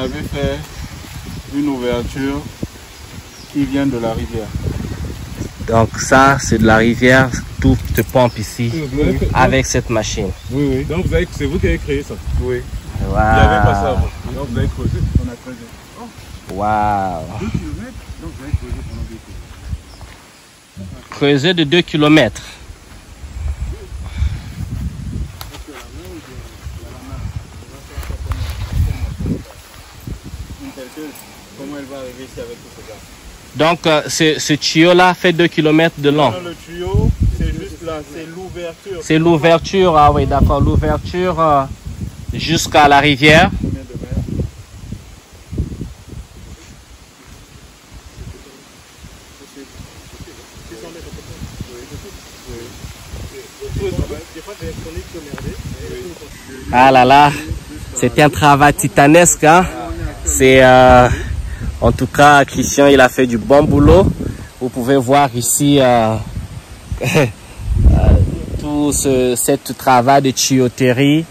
avait fait une ouverture qui vient de la rivière. Donc ça, c'est de la rivière, tout te pompe ici avec cette machine. Oui, oui. Donc c'est vous qui avez créé ça? Oui. Wow. Il n'y avait pas ça avant. Donc vous avez creusé? On a creusé. Wow. 2 km, donc vous avez creusé pendant 2 km. Creuser de 2 km. Comment elle va arriver ici avec tout ça? Donc ce tuyau-là fait 2 km de long. Non, le tuyau, c'est juste là, c'est l'ouverture. C'est l'ouverture, ah oui d'accord, l'ouverture jusqu'à la rivière. Combien de mètres? Ah là là, c'était un travail titanesque, hein? C'est en tout cas, Christian, il a fait du bon boulot. Vous pouvez voir ici tout ce travail de tuyauterie.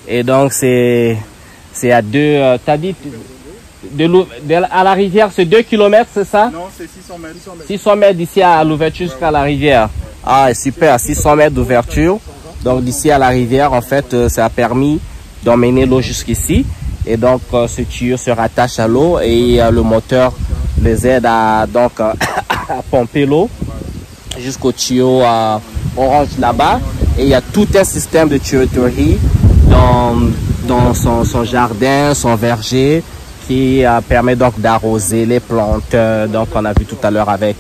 Et donc, c'est à deux... t'as dit, à la rivière, c'est 2 km, c'est ça? Non, c'est 600 mètres. 600 mètres d'ici à l'ouverture jusqu'à la rivière. Ah, super, 600 mètres d'ouverture. Donc, d'ici à la rivière, en fait, ça a permis d'emmener l'eau jusqu'ici. Et donc, ce tuyau se rattache à l'eau et le moteur les aide à pomper l'eau jusqu'au tuyau orange là-bas. Et il y a tout un système de tuyauterie dans son jardin, son verger, qui permet donc d'arroser les plantes. Donc, on a vu tout à l'heure avec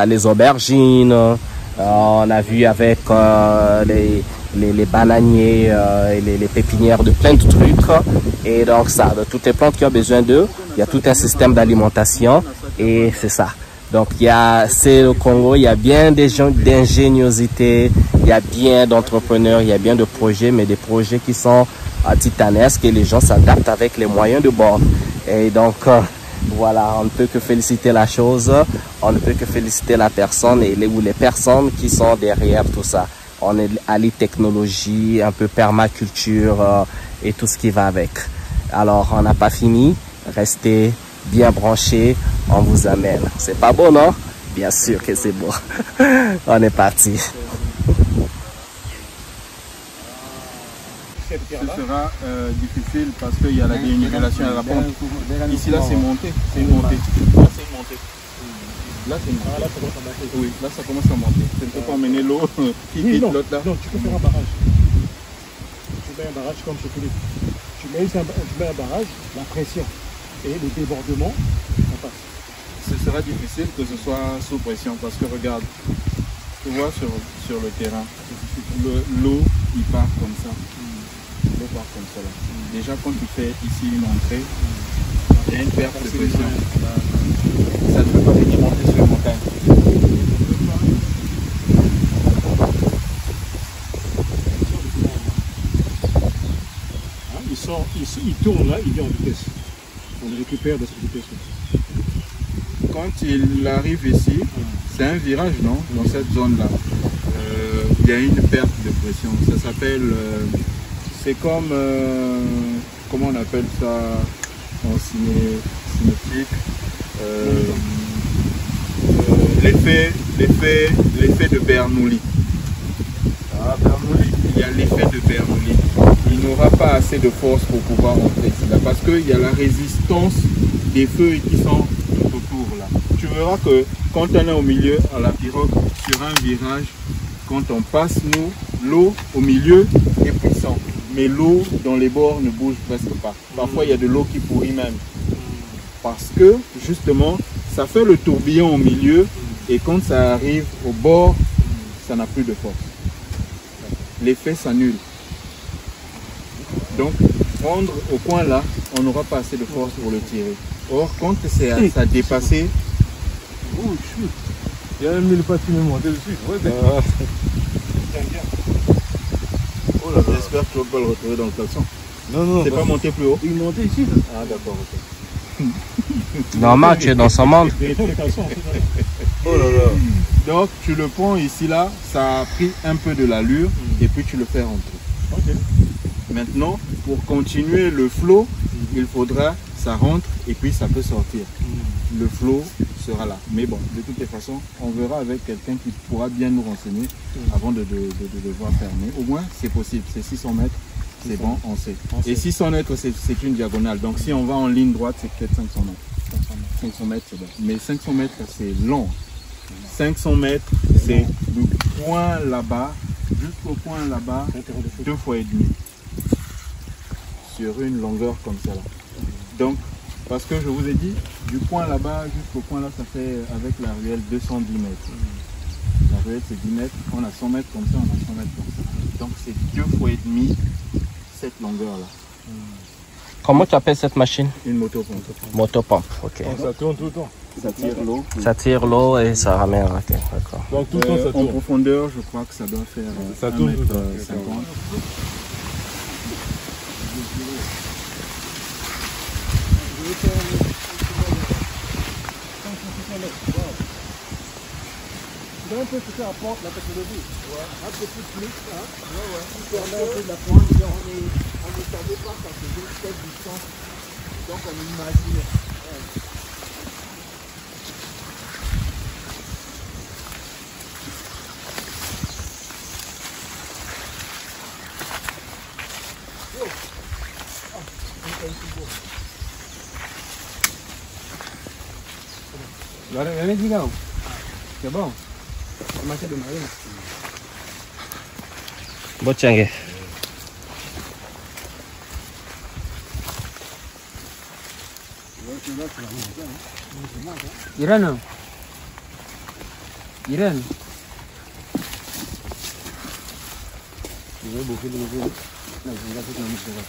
les aubergines, on a vu avec les bananiers, et les pépinières de plein de trucs. Et donc ça, de toutes les plantes qui ont besoin d'eux, il y a tout un système d'alimentation et c'est ça. Donc c'est le Congo, il y a bien des gens d'ingéniosité, il y a bien d'entrepreneurs, il y a bien de projets, mais des projets qui sont titanesques et les gens s'adaptent avec les moyens de bord. Et donc voilà, on ne peut que féliciter la chose, on ne peut que féliciter la personne ou les personnes qui sont derrière tout ça. On est à la technologie, un peu permaculture et tout ce qui va avec. Alors, on n'a pas fini. Restez bien branchés. On vous amène. C'est pas beau, non? Bien sûr que c'est beau. On est parti. Ce sera difficile parce qu'il y a la dénivellation à la pompe. Ici, là, c'est monté. C'est une montée. Là, c'est une montée. Là, c'est une montée. Là, ça commence à monter. Oui, là, ça commence à monter. Tu ne peux pas emmener l'eau qui quitte l'autre là. Non, tu peux faire un barrage. Tu mets un barrage comme chez tous les... Tu mets un barrage, la pression et le débordement, ça passe. Ce sera difficile que ce soit sous pression parce que regarde, tu vois sur le terrain, l'eau, il part comme ça. L'eau part comme ça là. Déjà, quand tu fais ici une entrée, il y a une perte de pression. Ça ne peut pas venir monter sur la montagne. Il tourne là, il vient en vitesse. On le récupère de cette vitesse. Quand il arrive ici, c'est un virage, non? Dans cette zone-là. Il y a une perte de pression. Ça s'appelle... c'est comme... comment on appelle ça en cinétique? L'effet de Bernoulli. Ah, Bernoulli. Il y a l'effet de Bernoulli. Il n'aura pas assez de force pour pouvoir rentrer ici là parce qu'il y a la résistance des feuilles qui sont tout autour là. Tu verras que quand on est au milieu à la pirogue sur un virage, quand on passe l'eau au milieu est puissante, mais l'eau dans les bords ne bouge presque pas. Parfois il y a de l'eau qui pourrit même parce que justement ça fait le tourbillon au milieu et quand ça arrive au bord, ça n'a plus de force. L'effet s'annule. Donc, prendre au coin là, on n'aura pas assez de force pour le tirer. Or, quand ça a dépassé... Oh, chut. Il y a un mille pas qui me monte dessus. Ouais, oh là, j'espère que tu ne vas pas le retrouver dans le klaxon. Non. C'est pas monté plus haut? Il montait ici. Ah, d'accord, ok. Normal, tu es dans son monde. Oh là là. Donc, tu le prends ici là, ça a pris un peu de l'allure et puis tu le fais rentrer. Ok. Maintenant, pour continuer le flot, il faudra, ça rentre et puis ça peut sortir. Le flot sera là. Mais bon, de toutes les façons, on verra avec quelqu'un qui pourra bien nous renseigner avant de devoir fermer. Au moins, c'est possible. C'est 600 mètres, c'est bon, on sait. Et 600 mètres, c'est une diagonale. Donc si on va en ligne droite, c'est peut-être 500 mètres. 500 mètres, c'est bon. Mais 500 mètres, c'est long. 500 mètres, c'est du point là-bas jusqu'au point là-bas, 2 fois et demi. Sur une longueur comme ça là. Donc, parce que je vous ai dit, du point là-bas jusqu'au point là, ça fait avec la ruelle 210 mètres. La ruelle c'est 10 mètres, on a 100 mètres comme ça, on a 100 mètres comme ça. Donc c'est 2 fois et demi cette longueur là. Comment tu appelles cette machine? Une motopompe. Motopompe, ok. Ça tourne tout le temps. Ça tire l'eau. Ça tire l'eau et ça ramène, ok, d'accord. Donc tout le temps ça tourne. En profondeur, je crois que ça doit faire ça tourne 1 tout le temps. mètre 50. Un peu ce que apporte la technologie. Ouais. Un peu plus de hein. Ouais. Qui permet un peu de la prendre. On ne savait pas ça faisait cette distance. Donc on imaginait. Ouais. C'est bon. Commencez de mariner. Bochange. Irene. Irene. Je vais bouffer de nouveau. Non, je vais faire une chose.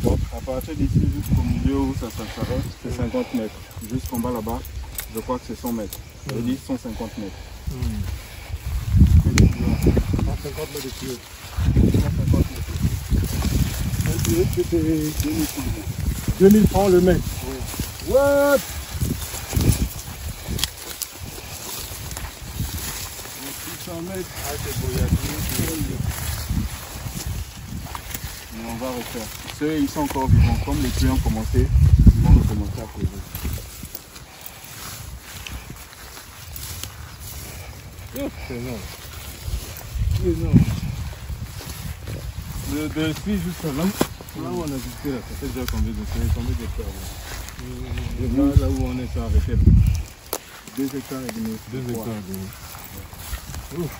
Bon, à partir d'ici jusqu'au milieu où ça s'arrête, c'est 50 mètres. Jusqu'en bas là-bas, je crois que c'est 100 mètres. Ça veut dire 150 mètres. 150 mètres de tuyau. 150 mètres. Un tuyau, c'était 2000 francs le mètre. Oui. What? 600 mètres. Ah, c'est beau, il y a tout. Mais on va refaire. Ceux, ils sont encore vivants. Comme les clients ont commencé, ils vont recommencer à poser. C'est énorme. C'est énorme. De ici jusqu'à là, là où on a visité, là, ça fait déjà combien d'hectares là? Et là où on est, ça a arrêté. 2 hectares et demi. 2 hectares et demi. Ouf.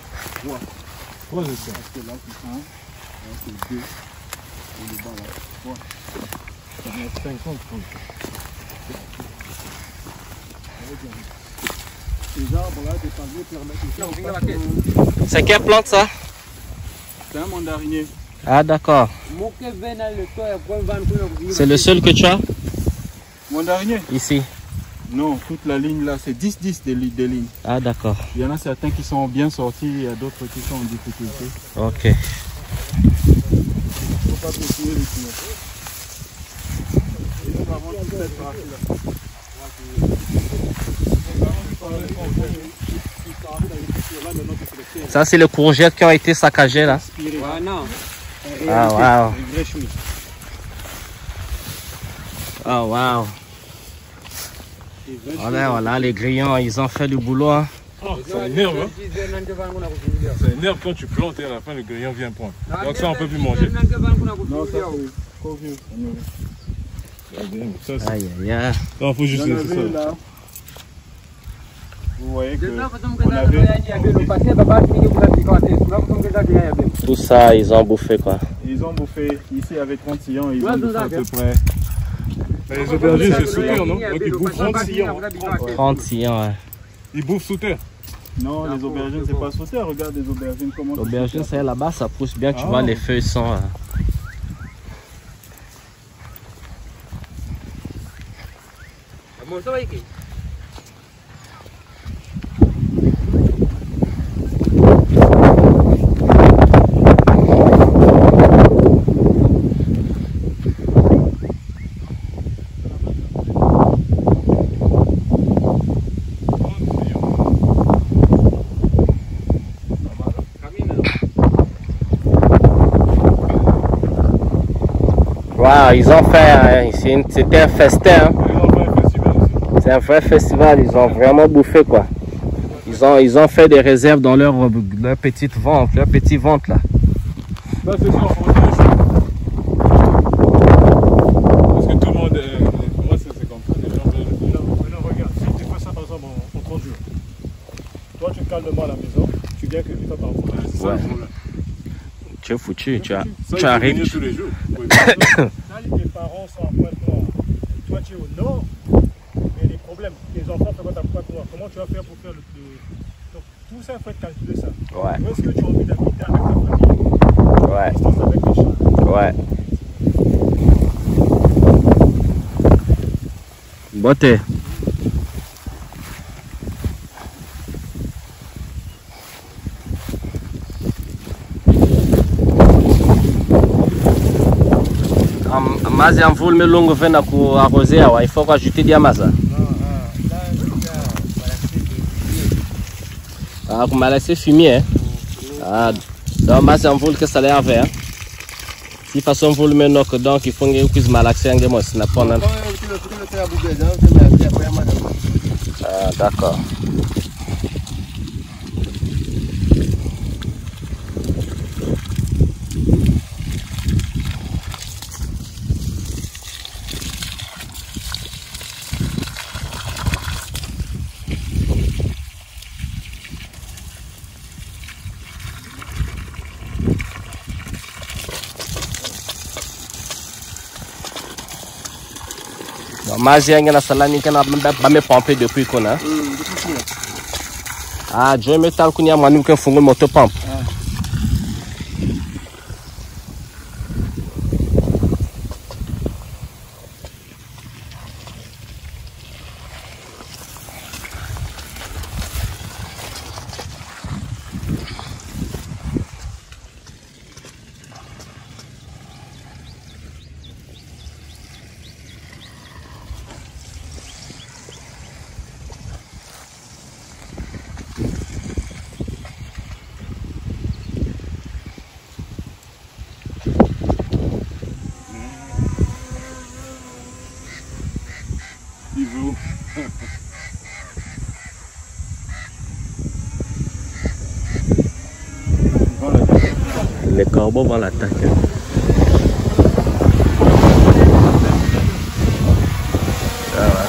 3 hectares. Parce que là, c'est 1, là, c'est 2. Et le bas, là, 3. Ça fait 50 francs. Ces arbres-là, des palmiers permettent de C'est quelle plante ça? C'est un mandarinier. Ah d'accord. C'est le seul que tu as? Mandarinier? Ici. Non, toute la ligne là, c'est 10-10 des lignes. Ah d'accord. Il y en a certains qui sont bien sortis, il y a d'autres qui sont en difficulté. Ok. Il ne faut pas continuer les tuyaux. Et nous avons toute cette partie-là. Ça c'est les courgettes qui ont été saccagées là. Ouais, non. Ah waouh. Ah waouh. Voilà, les grillons, ils ont fait du boulot. Hein. Oh, ça énerve, hein? Ça énerve quand tu plantes et à la fin le grillon vient prendre. Donc ça on peut plus manger. Non, ça c'est trop vieux. Ça, c'est... Aïe aïe aïe. Non, faut juste laisser ça. Là. Vous voyez qu'on avait... Tout ça, ils ont bouffé quoi. Ils ont bouffé, ici il y avait 30 sillons, ils ont bouffé à peu près. Mais les aubergines c'est sous terre, non? Donc ils bouffent 30 sillons. 30 sillons, ouais. Ils bouffent sous terre. Non, les aubergines c'est pas sous terre, regarde les aubergines comment... L'aubergine c'est là-bas, ça pousse bien, tu vois les feuilles sont... Wow, ils ont fait, c'était un festin. Hein. C'est un vrai festival, ils ont vraiment bouffé quoi. Ils ont fait des réserves dans leur petite ventre, leur petit ventre là. Ça c'est sûr, parce que tout le monde, moi c'est comme ça, les gens veulent. Maintenant regarde, si tu fais ça par exemple en 30 jours, toi tu cales de moi à la maison, tu viens que tu fais par rapport à ça. Ouais. Tu es foutu, tu Ça, arrives. tous les jours. Oui. Là, tes parents sont en Pointe-Noire. Toi, tu es au nord, mais les problèmes, tes enfants fréquentent à Pointe-Noire. Comment tu vas faire pour faire le... Donc, tout ça, il faut être calculé ça. Ouais. Où est-ce que tu as envie d'habiter avec ta famille? Ouais. Distance avec les champs. Ouais. Beauté. Mazi en foule mais longue veine à arroser, il faut rajouter des amazes. Ah, vous m'avez laissé fumier. Hein? Ah, donc mazi en foule que ça l'a vert. Si façon vous le menez donc il faut que vous malaxer un game aussi n'a pas. Ah, d'accord. Mazi na salami kana ba me pomper depuis qu'on a. Ah, je me tal kunya manu que fungo moto pompe. Les corbeaux vont l'attaquer. Ah ouais.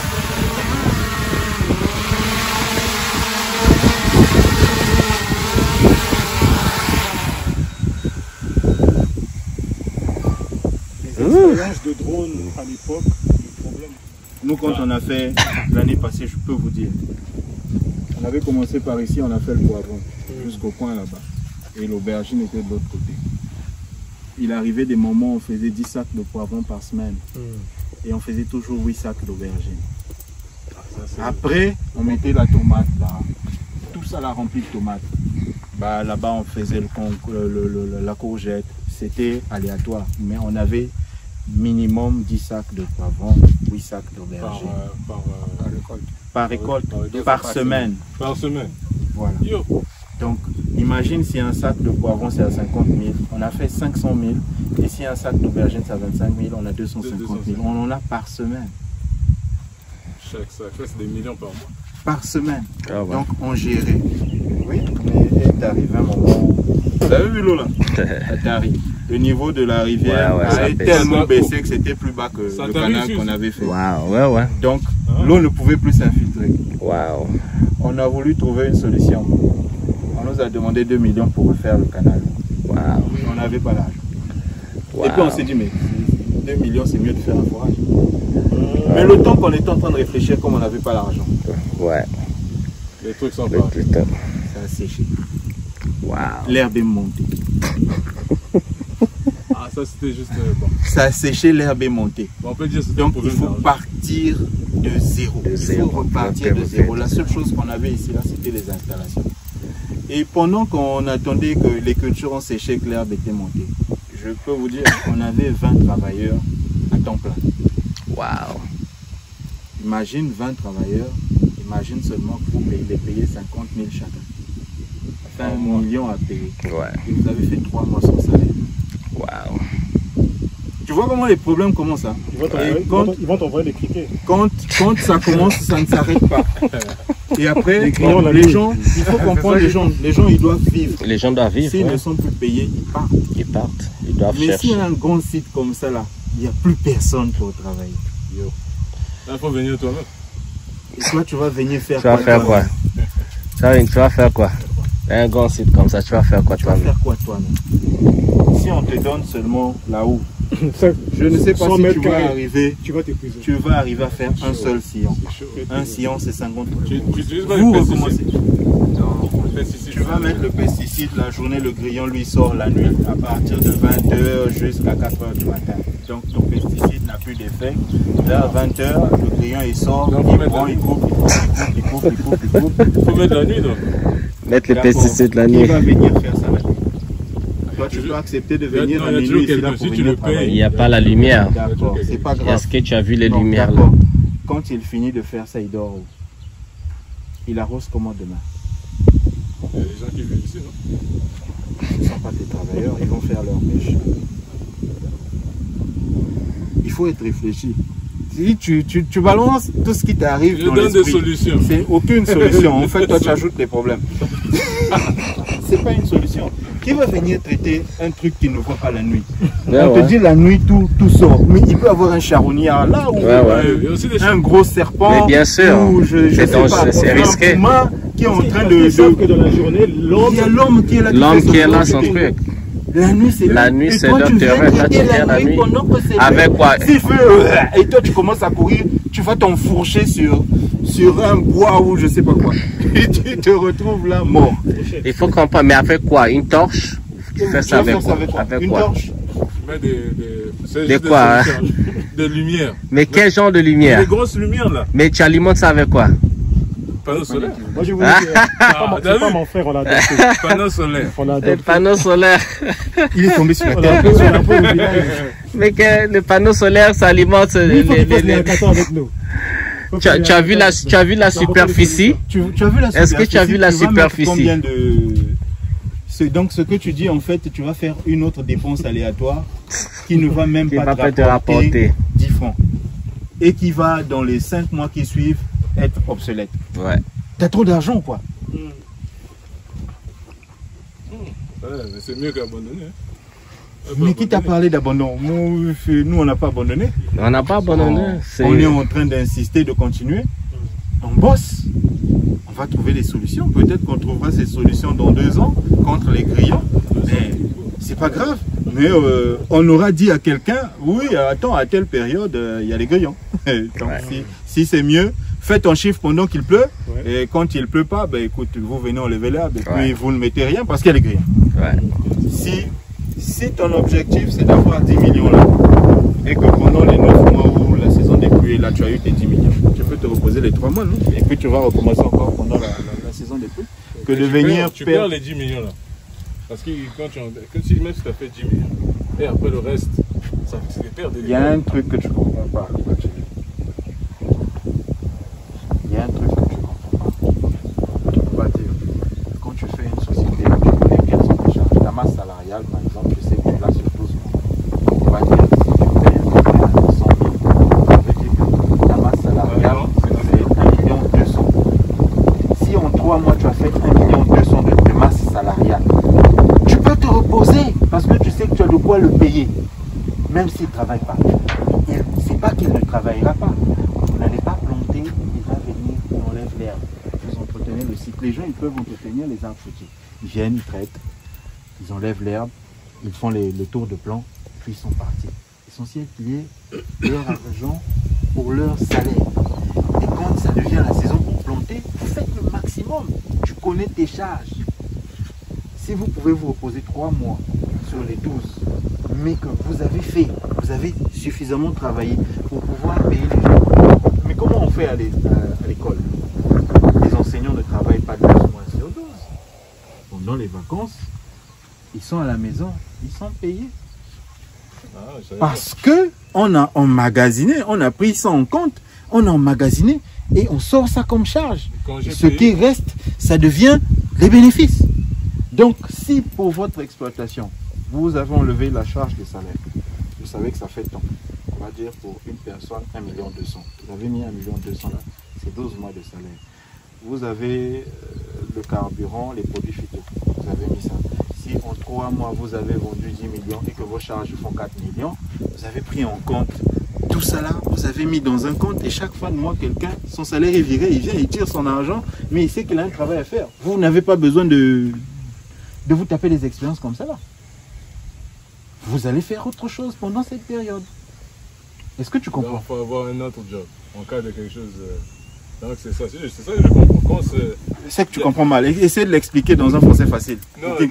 L'expérience de drone à l'époque, le problème. Nous, quand on a fait l'année passée, je peux vous dire, on avait commencé par ici, on a fait le poivron jusqu'au coin là-bas. Et l'aubergine était de l'autre côté. Il arrivait des moments où on faisait 10 sacs de poivron par semaine. Et on faisait toujours 8 sacs d'aubergine. Après, on mettait la tomate là. Tout ça l'a rempli de tomates. Bah, là-bas, on faisait la courgette. C'était aléatoire. Mais on avait minimum 10 sacs de poivron, 8 sacs d'aubergine. Par récolte, par semaine. Par semaine. Voilà. Donc, imagine si un sac de poivron c'est à 50 000, on a fait 500 000, et si un sac d'aubergine c'est à 25 000, on a 250 000. On en a par semaine. Chaque sac, c'est des millions par mois. Par semaine. Ah ouais. Donc, on gérait. Oui, mais est arrivé un moment où... Vous avez vu l'eau là? Le niveau de la rivière a tellement baissé que c'était plus bas que le canal qu'on avait fait. Wow, ouais. Donc, l'eau ne pouvait plus s'infiltrer. Wow. On a voulu trouver une solution. On nous a demandé 2 millions pour refaire le canal. Wow. On n'avait pas l'argent. Wow. Et puis on s'est dit, mais 2 millions, c'est mieux de faire un forage. Mais le temps qu'on était en train de réfléchir, comme on n'avait pas l'argent, Ouais. Les trucs sont Le pas. putain. ça a séché. Wow. L'herbe est montée. Ah, ça c'était juste bon. Ça a séché, l'herbe est montée. Bon, on peut dire que c'était Donc un il problème faut d'argent. partir de zéro. De zéro. Il faut repartir de zéro. La seule chose qu'on avait ici, là, c'était les installations. Et pendant qu'on attendait que les cultures ont séché, que l'herbe était montée, je peux vous dire qu'on avait 20 travailleurs à temps plein. Wow. Imagine 20 travailleurs, imagine seulement que vous les payez 50 000 chacun. Ça fait 1 million à payer. Ouais. Et vous avez fait 3 mois sans salaire. Wow. Tu vois comment les problèmes commencent hein? Ils vont t'envoyer des criquets. Quand ça commence, ça ne s'arrête pas. Et après, clients, les gens, il faut comprendre les gens ils doivent vivre. Les gens doivent vivre. S'ils Ouais. ne sont plus payés, ils partent. Ils partent. Ils doivent Mais chercher. s'il y a un grand site comme ça là, il n'y a plus personne pour travailler. Yo. Là, il faut venir toi-même. Et toi, tu vas venir faire Tu vas quoi faire quoi? toi-même? Tu vas faire quoi? Un grand site comme ça, tu vas faire quoi Tu vas toi-même? faire quoi toi-même? Si on te donne seulement là-haut, je ne sais pas si tu vas arriver. Tu vas arriver à faire un seul sillon. Un sillon, c'est 50 euros. Vous recommencez. Tu vas mettre le pesticide la journée, le grillon lui sort la nuit à partir de 20h jusqu'à 4h du matin. Donc ton pesticide n'a plus d'effet. Vers 20h, le grillon il sort, il prend, il coupe. Il faut mettre la nuit donc. Mettre le pesticide la nuit. Qui va venir faire ça la nuit? Toi, tu peux accepter de venir à minuit ici là pour venir travailler. Il n'y a pas la lumière. D'accord, c'est pas grave. Est-ce que tu as vu les Non, lumières là? d'accord. Quand il finit de faire ça, il dort où? Il arrose comment demain? Il y a des gens qui vivent ici, non? Ils ne sont pas des travailleurs, ils vont faire leur pêche. Il faut être réfléchi. Si tu balances tout ce qui t'arrive dans l'esprit, je donne des solutions. C'est aucune solution. En fait, toi, tu ajoutes des problèmes. C'est pas une solution. Qui va venir traiter un truc qui ne voit pas la nuit? On te dit la nuit, tout sort. Mais il peut y avoir un charognard là, ou un gros serpent. Mais bien sûr, c'est risqué. Qui est en train de... que dans la journée, l'homme qui est là. L'homme qui est là, son truc. La nuit, c'est leur terrain. Toi, tu viens la nuit. Avec quoi? Et toi, tu commences à courir, tu vas t'enfourcher sur un bois ou je sais pas quoi. Et tu te retrouves là, mort. Il faut comprendre, mais avec quoi? Une torche? Tu fais ça avec quoi? Une torche? Tu mets de quoi? De lumière. Mais quel genre de lumière? Des grosses lumières là. Mais tu alimentes ça avec quoi? Panneau solaire. Moi je vous dis, c'est pas mon frère, on l'a adopté. Panneau solaire. Le panneau solaire. Il est tombé sur la terre. Mais que le panneau solaire, ça alimente Tu as vu la superficie? Est-ce que tu as vu la superficie? Donc ce que tu dis en fait, tu vas faire une autre dépense aléatoire qui ne va même pas te rapporter 10 francs. Et qui va dans les 5 mois qui suivent être obsolète. Ouais. T'as trop d'argent quoi. Mais c'est mieux qu'abandonner. Mais qui t'a parlé d'abandon? Nous on n'a pas abandonné. On n'a pas abandonné. On est en train d'insister, de continuer. On bosse. On va trouver des solutions. Peut-être qu'on trouvera ces solutions dans 2 ans contre les grillons. Mais c'est pas grave. Mais on aura dit à quelqu'un, oui, attends, à telle période, il y a les grillons. Donc si c'est mieux, faites ton chiffre pendant qu'il pleut. Et quand il pleut pas, ben écoute, vous venez enlever l'herbe et puis vous ne mettez rien parce qu'il y a les grillons. Si ton objectif c'est d'avoir 10 millions là, et que pendant les 9 mois où la saison des pluies là, tu as eu tes 10 millions, tu peux te reposer les 3 mois, non? Et puis tu vas recommencer encore pendant la saison des pluies. Que de venir tu perds les 10 millions là. Parce que même si tu as fait 10 millions, et après le reste, c'est des pertes. Il y a un truc que tu ne comprends pas. Il y a un truc que tu ne comprends pas. Tu peux pas dire, quand tu fais une société, tu payes personne en charge. Ta masse salariale, par exemple, tu sais que là sur 12 mois. On va dire, si tu payes un salaire de 100 000, ça veut dire que ta masse salariale, c'est 1 200 000. Si en 3 mois, tu as fait 1 200 000 de masse salariale, tu peux te reposer parce que tu sais que tu as de quoi le payer. Même s'il ne travaille pas. C'est pas qu'il ne travaillera pas. Vous n'allez pas planter, il va venir, il enlève l'herbe. Vous entretenez le cycle. Les gens, ils peuvent entretenir les arbres fruitiers. Ils viennent, ils traitent, ils enlèvent l'herbe, ils font le tour de plan, puis ils sont partis. L'essentiel qu'il y ait leur argent pour leur salaire. Et quand ça devient la saison pour planter, vous faites le maximum. Tu connais tes charges. Si vous pouvez vous reposer 3 mois sur les 12, mais que vous avez suffisamment travaillé pour pouvoir payer les gens. Mais comment on fait à l'école? Les enseignants ne travaillent pas 12 mois sur 12. Pendant les vacances, ils sont à la maison, ils sont payés. Parce que on a emmagasiné, on a pris ça en compte, on a emmagasiné et on sort ça comme charge. Ce qui reste, ça devient les bénéfices. Donc, si pour votre exploitation, vous avez enlevé la charge des salaires, vous savez que ça fait tant. On va dire pour une personne, 1 200 000. Vous avez mis 1 200 000 là, c'est 12 mois de salaire. Vous avez le carburant, les produits phyto, vous avez mis ça. Si en 3 mois, vous avez vendu 10 millions et que vos charges font 4 millions, vous avez pris en compte tout ça là, vous avez mis dans un compte et chaque fin de mois, quelqu'un, son salaire est viré, il vient, il tire son argent, mais il sait qu'il a un travail à faire. Vous n'avez pas besoin de vous taper des expériences comme ça là. vous allez faire autre chose pendant cette période. Est-ce que tu comprends? Il faut avoir un autre job en cas de quelque chose. Donc c'est ça que je comprends. C'est que tu comprends mal. Essaie de l'expliquer dans un français facile. Non, ce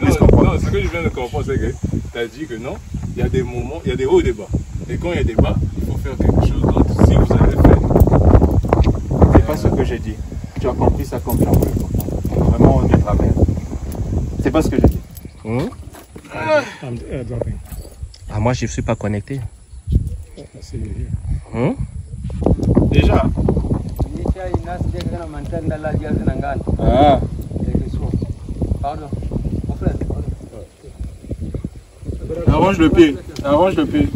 que je viens de comprendre, c'est que tu as dit que non, il y a des moments, il y a des hauts et des bas. Et quand il y a des bas, il faut faire quelque chose d'autre. Si vous avez fait. C'est pas ce que j'ai dit. Tu as compris ça comme tu as voulu comprendre. Vraiment du travers. C'est pas ce que j'ai dit. Ah, moi je ne suis pas connecté. Déjà. Ah. Arrange le pied. Arrange le pied.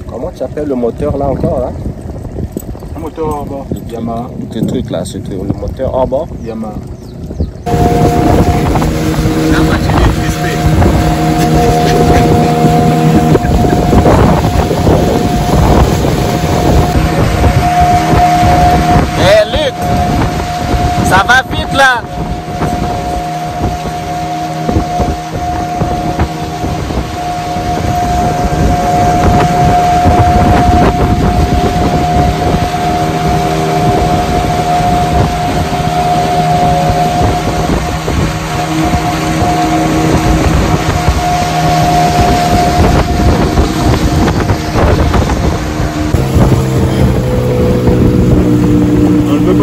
Comment tu appelles le moteur là encore là? Le moteur en bas. Yamaha. Ce truc là, ce truc, le moteur en bas. Yamaha. La machine est crispée. Hé Luc, ça va vite là.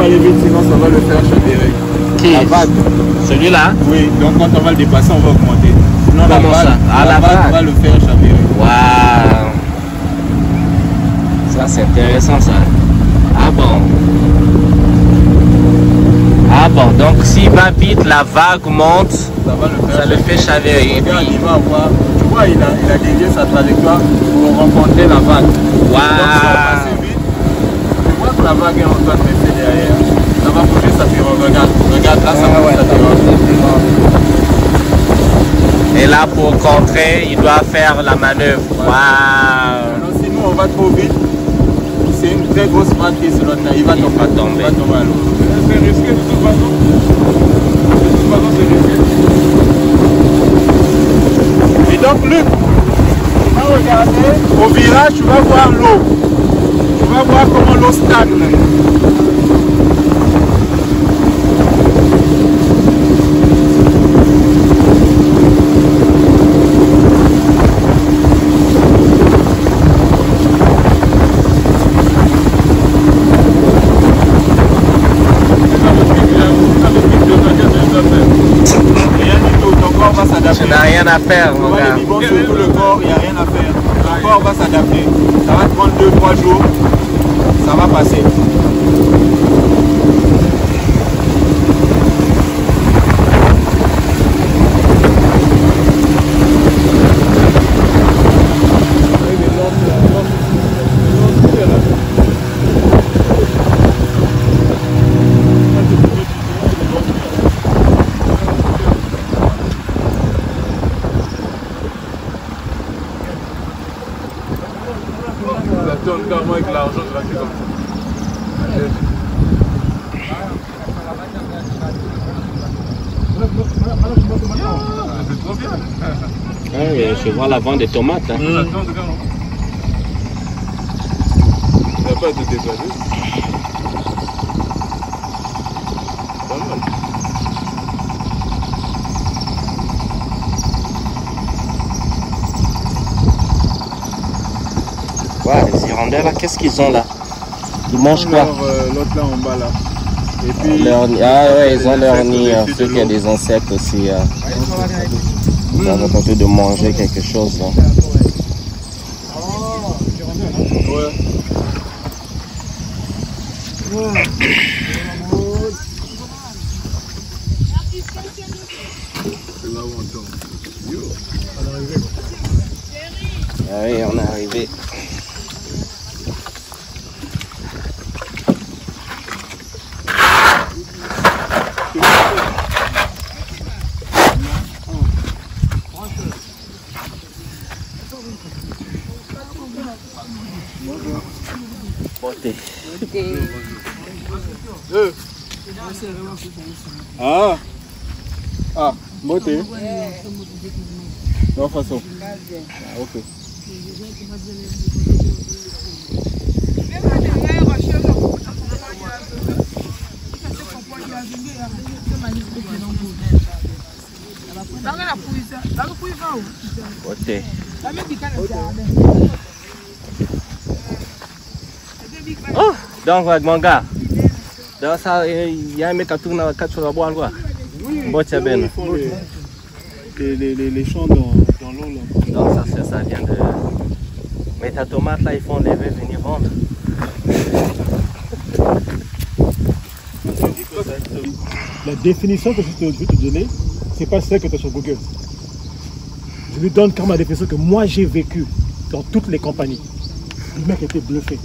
Aller vite, sinon ça va le faire chavirer. La vague. Celui-là? Oui, donc quand on va le dépasser, on va augmenter. Sinon la vague, la vague va le faire chavirer. Waouh! Ça c'est intéressant ça. Ah bon? Ah bon, donc s'il va vite, la vague monte, ça le fait chavirer. Regarde, il va avoir, tu vois, il a dévié sa trajectoire pour rencontrer la vague. Waouh! La vague est en train de rester derrière. Ça va bouger sa pirogue. Regarde, là ça bouge sa pirogue. Et là pour contrer, il doit faire la manœuvre. Waouh! Sinon on va trop vite. C'est une très grosse vague qui est sur l'autre là. Il va tomber. Il va tomber à l'eau. C'est risqué de toute façon. De toute façon c'est risqué. Et donc Luc, tu vas regarder au virage, tu vas voir l'eau. Tu vas voir comment l'eau stagne. Tu n'as rien à faire, mon gars. Sur tout le corps, il n'y a rien à faire. Le corps va s'adapter. Ça va te prendre 2-3 jours. Ça va passer. Carrément avec l'argent de la clé comme ça. C'est trop bien. Ouais, je vois la vente des tomates. Hein. Il va pas te déplacer. Pas mal. Ouais, les Irlandais là, qu'est-ce qu'ils ont là? Ils mangent quoi? L'autre là en bas là. Et puis, ah ouais, ils ont leur nid. Ceux qui ont des insectes aussi. Ils ont tenté de manger quelque chose. Hein. Ah oui, on est arrivé. Beauté. Ah. Ah, beauté. De toute façon. Ah, ok. Beauté. Oh, donc mon gars. Donc ça, il y a un mec qui tourne à 4 sur la boîte quoi. Beauté ben. Les champs dans l'eau là. Donc ça vient de. Mais ta tomate là, ils font lever, venir vendre. La définition que je vais te donner, c'est pas celle que tu as sur Google. Je lui donne comme la définition que moi j'ai vécu dans toutes les compagnies. Le mec était bluffé.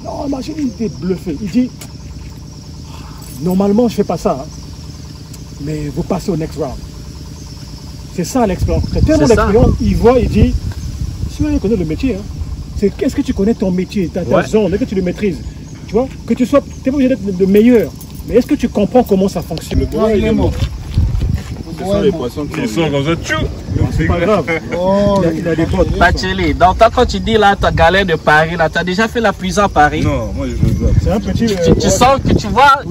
Non, ma chérie, il était bluffé. Il dit, normalement je fais pas ça, hein, mais vous passez au next round. C'est ça l'expérience. C'est tellement d'expérience, il voit, il dit, si on connaît le métier, hein, c'est qu'est-ce que tu connais ton métier, ta zone, est-ce que tu le maîtrises, tu vois, que tu sois, tu n'es pas obligé d'être le meilleur, mais est-ce que tu comprends comment ça fonctionne? Le bois, il est mort. Ce sont les poissons qui sont comme ça, tchou. C'est pas grave. Oh, il a des potes. Bacheli, donc toi, quand tu dis là, ta galère de Paris, là, tu as déjà fait la prison à Paris? Non, moi je veux pas. C'est un petit. Tu sens que tu vois,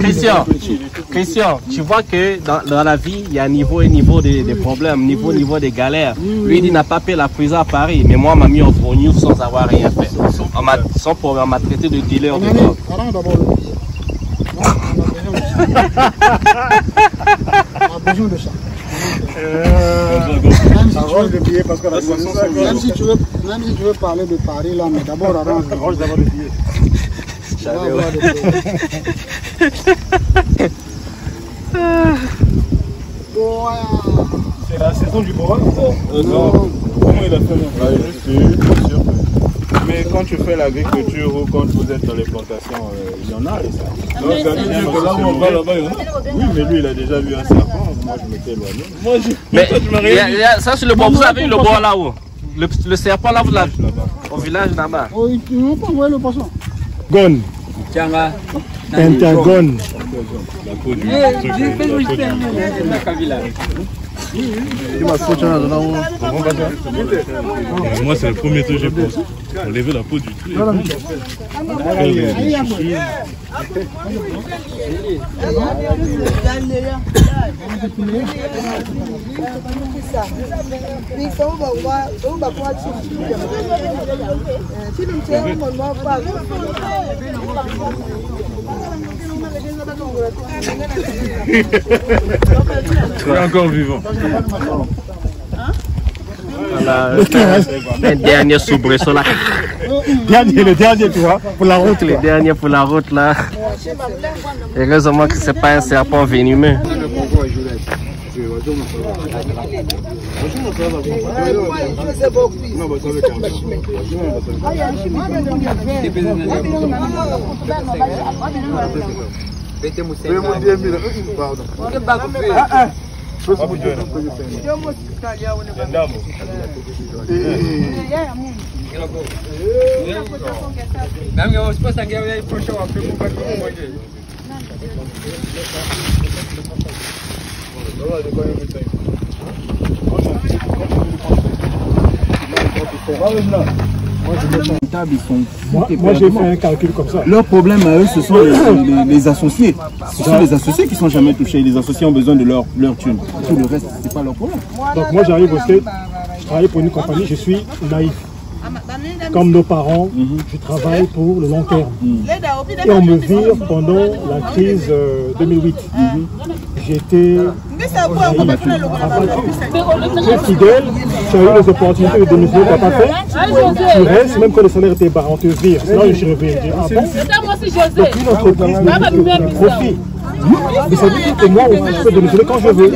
Christian, tu vois que dans la vie, il y a un niveau et niveau des problèmes, niveau des galères. Lui, il n'a pas fait la prison à Paris, mais moi, on m'a mis en news sans avoir rien fait. Sans problème, on m'a traité de dealer de drogue. On a besoin de ça. Même si tu veux parler de Paris là, mais d'abord arrange d'abord le billet. C'est la saison du bois. Non. Comment il a fait? Juste sûr. Mais quand tu fais l'agriculture ou quand vous êtes dans les plantations, il y en a les ça. Donc ça veut dire que là où on va là-bas, il y en a. Oui, mais lui il a déjà vu un serpent. Moi je m'étais éloigné. Mais ça c'est le bois. Vous avez eu le bois là-haut. Le serpent là, vous l'avez au village là-bas. Oh, tu n'as pas envoyé le poisson. Gone. Pentagone. La peau du moi c'est le premier truc que j'ai pensé. Enlever la peau du truc. Tu es encore vivant. Voilà, un dernier soubresaut là. Le dernier, tu vois, pour la route. Les derniers pour la route là. Heureusement que c'est pas un serpent venimeux. Moi j'ai fait un calcul comme ça. Leur problème à eux, ce sont les associés. Ce sont les associés qui ne sont jamais touchés. Les associés ont besoin de leur thune. Tout le reste, ce n'est pas leur problème. Donc moi j'arrive au State, je travaille pour une compagnie, je suis naïf. Comme nos parents, je travaille pour le long terme. Et on me vire pendant la crise 2008. J'étais très fidèle, tu as eu les opportunités de démissionner, tu n'as pas fait. Tu restes, même quand le salaire était bas, on te vire. Là je suis revenu. Ah bon? Donc une entreprise me profite. Mais ça veut dire que moi, je peux démissionner quand je veux.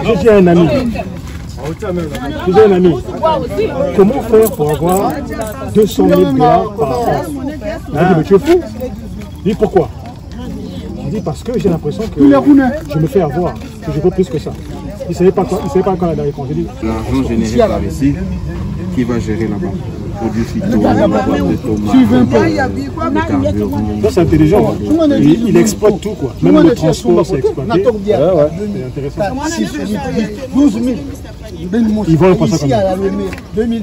J'ai dit à un ami. Je dis à un ami, comment faire pour avoir 200 000 $ par an? Il m'a dit, mais tu es fou. Je dis, pourquoi? Je dis, parce que j'ai l'impression que je me fais avoir, que je veux plus que ça. Il ne savait pas quand il avait répondu. L'argent généré par ici, qui va gérer là-bas? produits phyto, des tomates, des carburants. C'est intelligent. Il exploite tout, quoi. Même le transport, c'est exploité. C'est intéressant. 12 000. Ils vendent pas ça comme ça. 2000.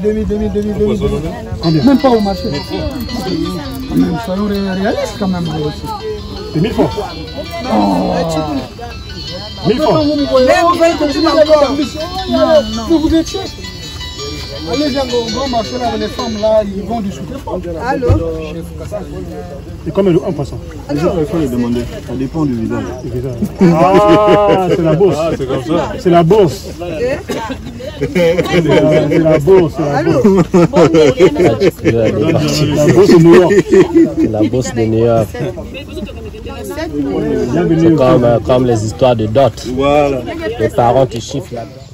Même pas au marché. Soyons réalistes quand même. C'est 1000 francs. 1000 francs. Non, vous étiez. Allez, viens au grand marché là, les femmes là, ils vont du sous-traitant. Allô? Et combien de 1%? Il faut les demander, ça dépend du visage. Ah, c'est la bourse. Ah, c'est comme ça. C'est la bourse. C'est la bourse. La bourse de New York. La bourse de New York. C'est comme les histoires de dot. Voilà. Les parents qui chiffrent là-dedans.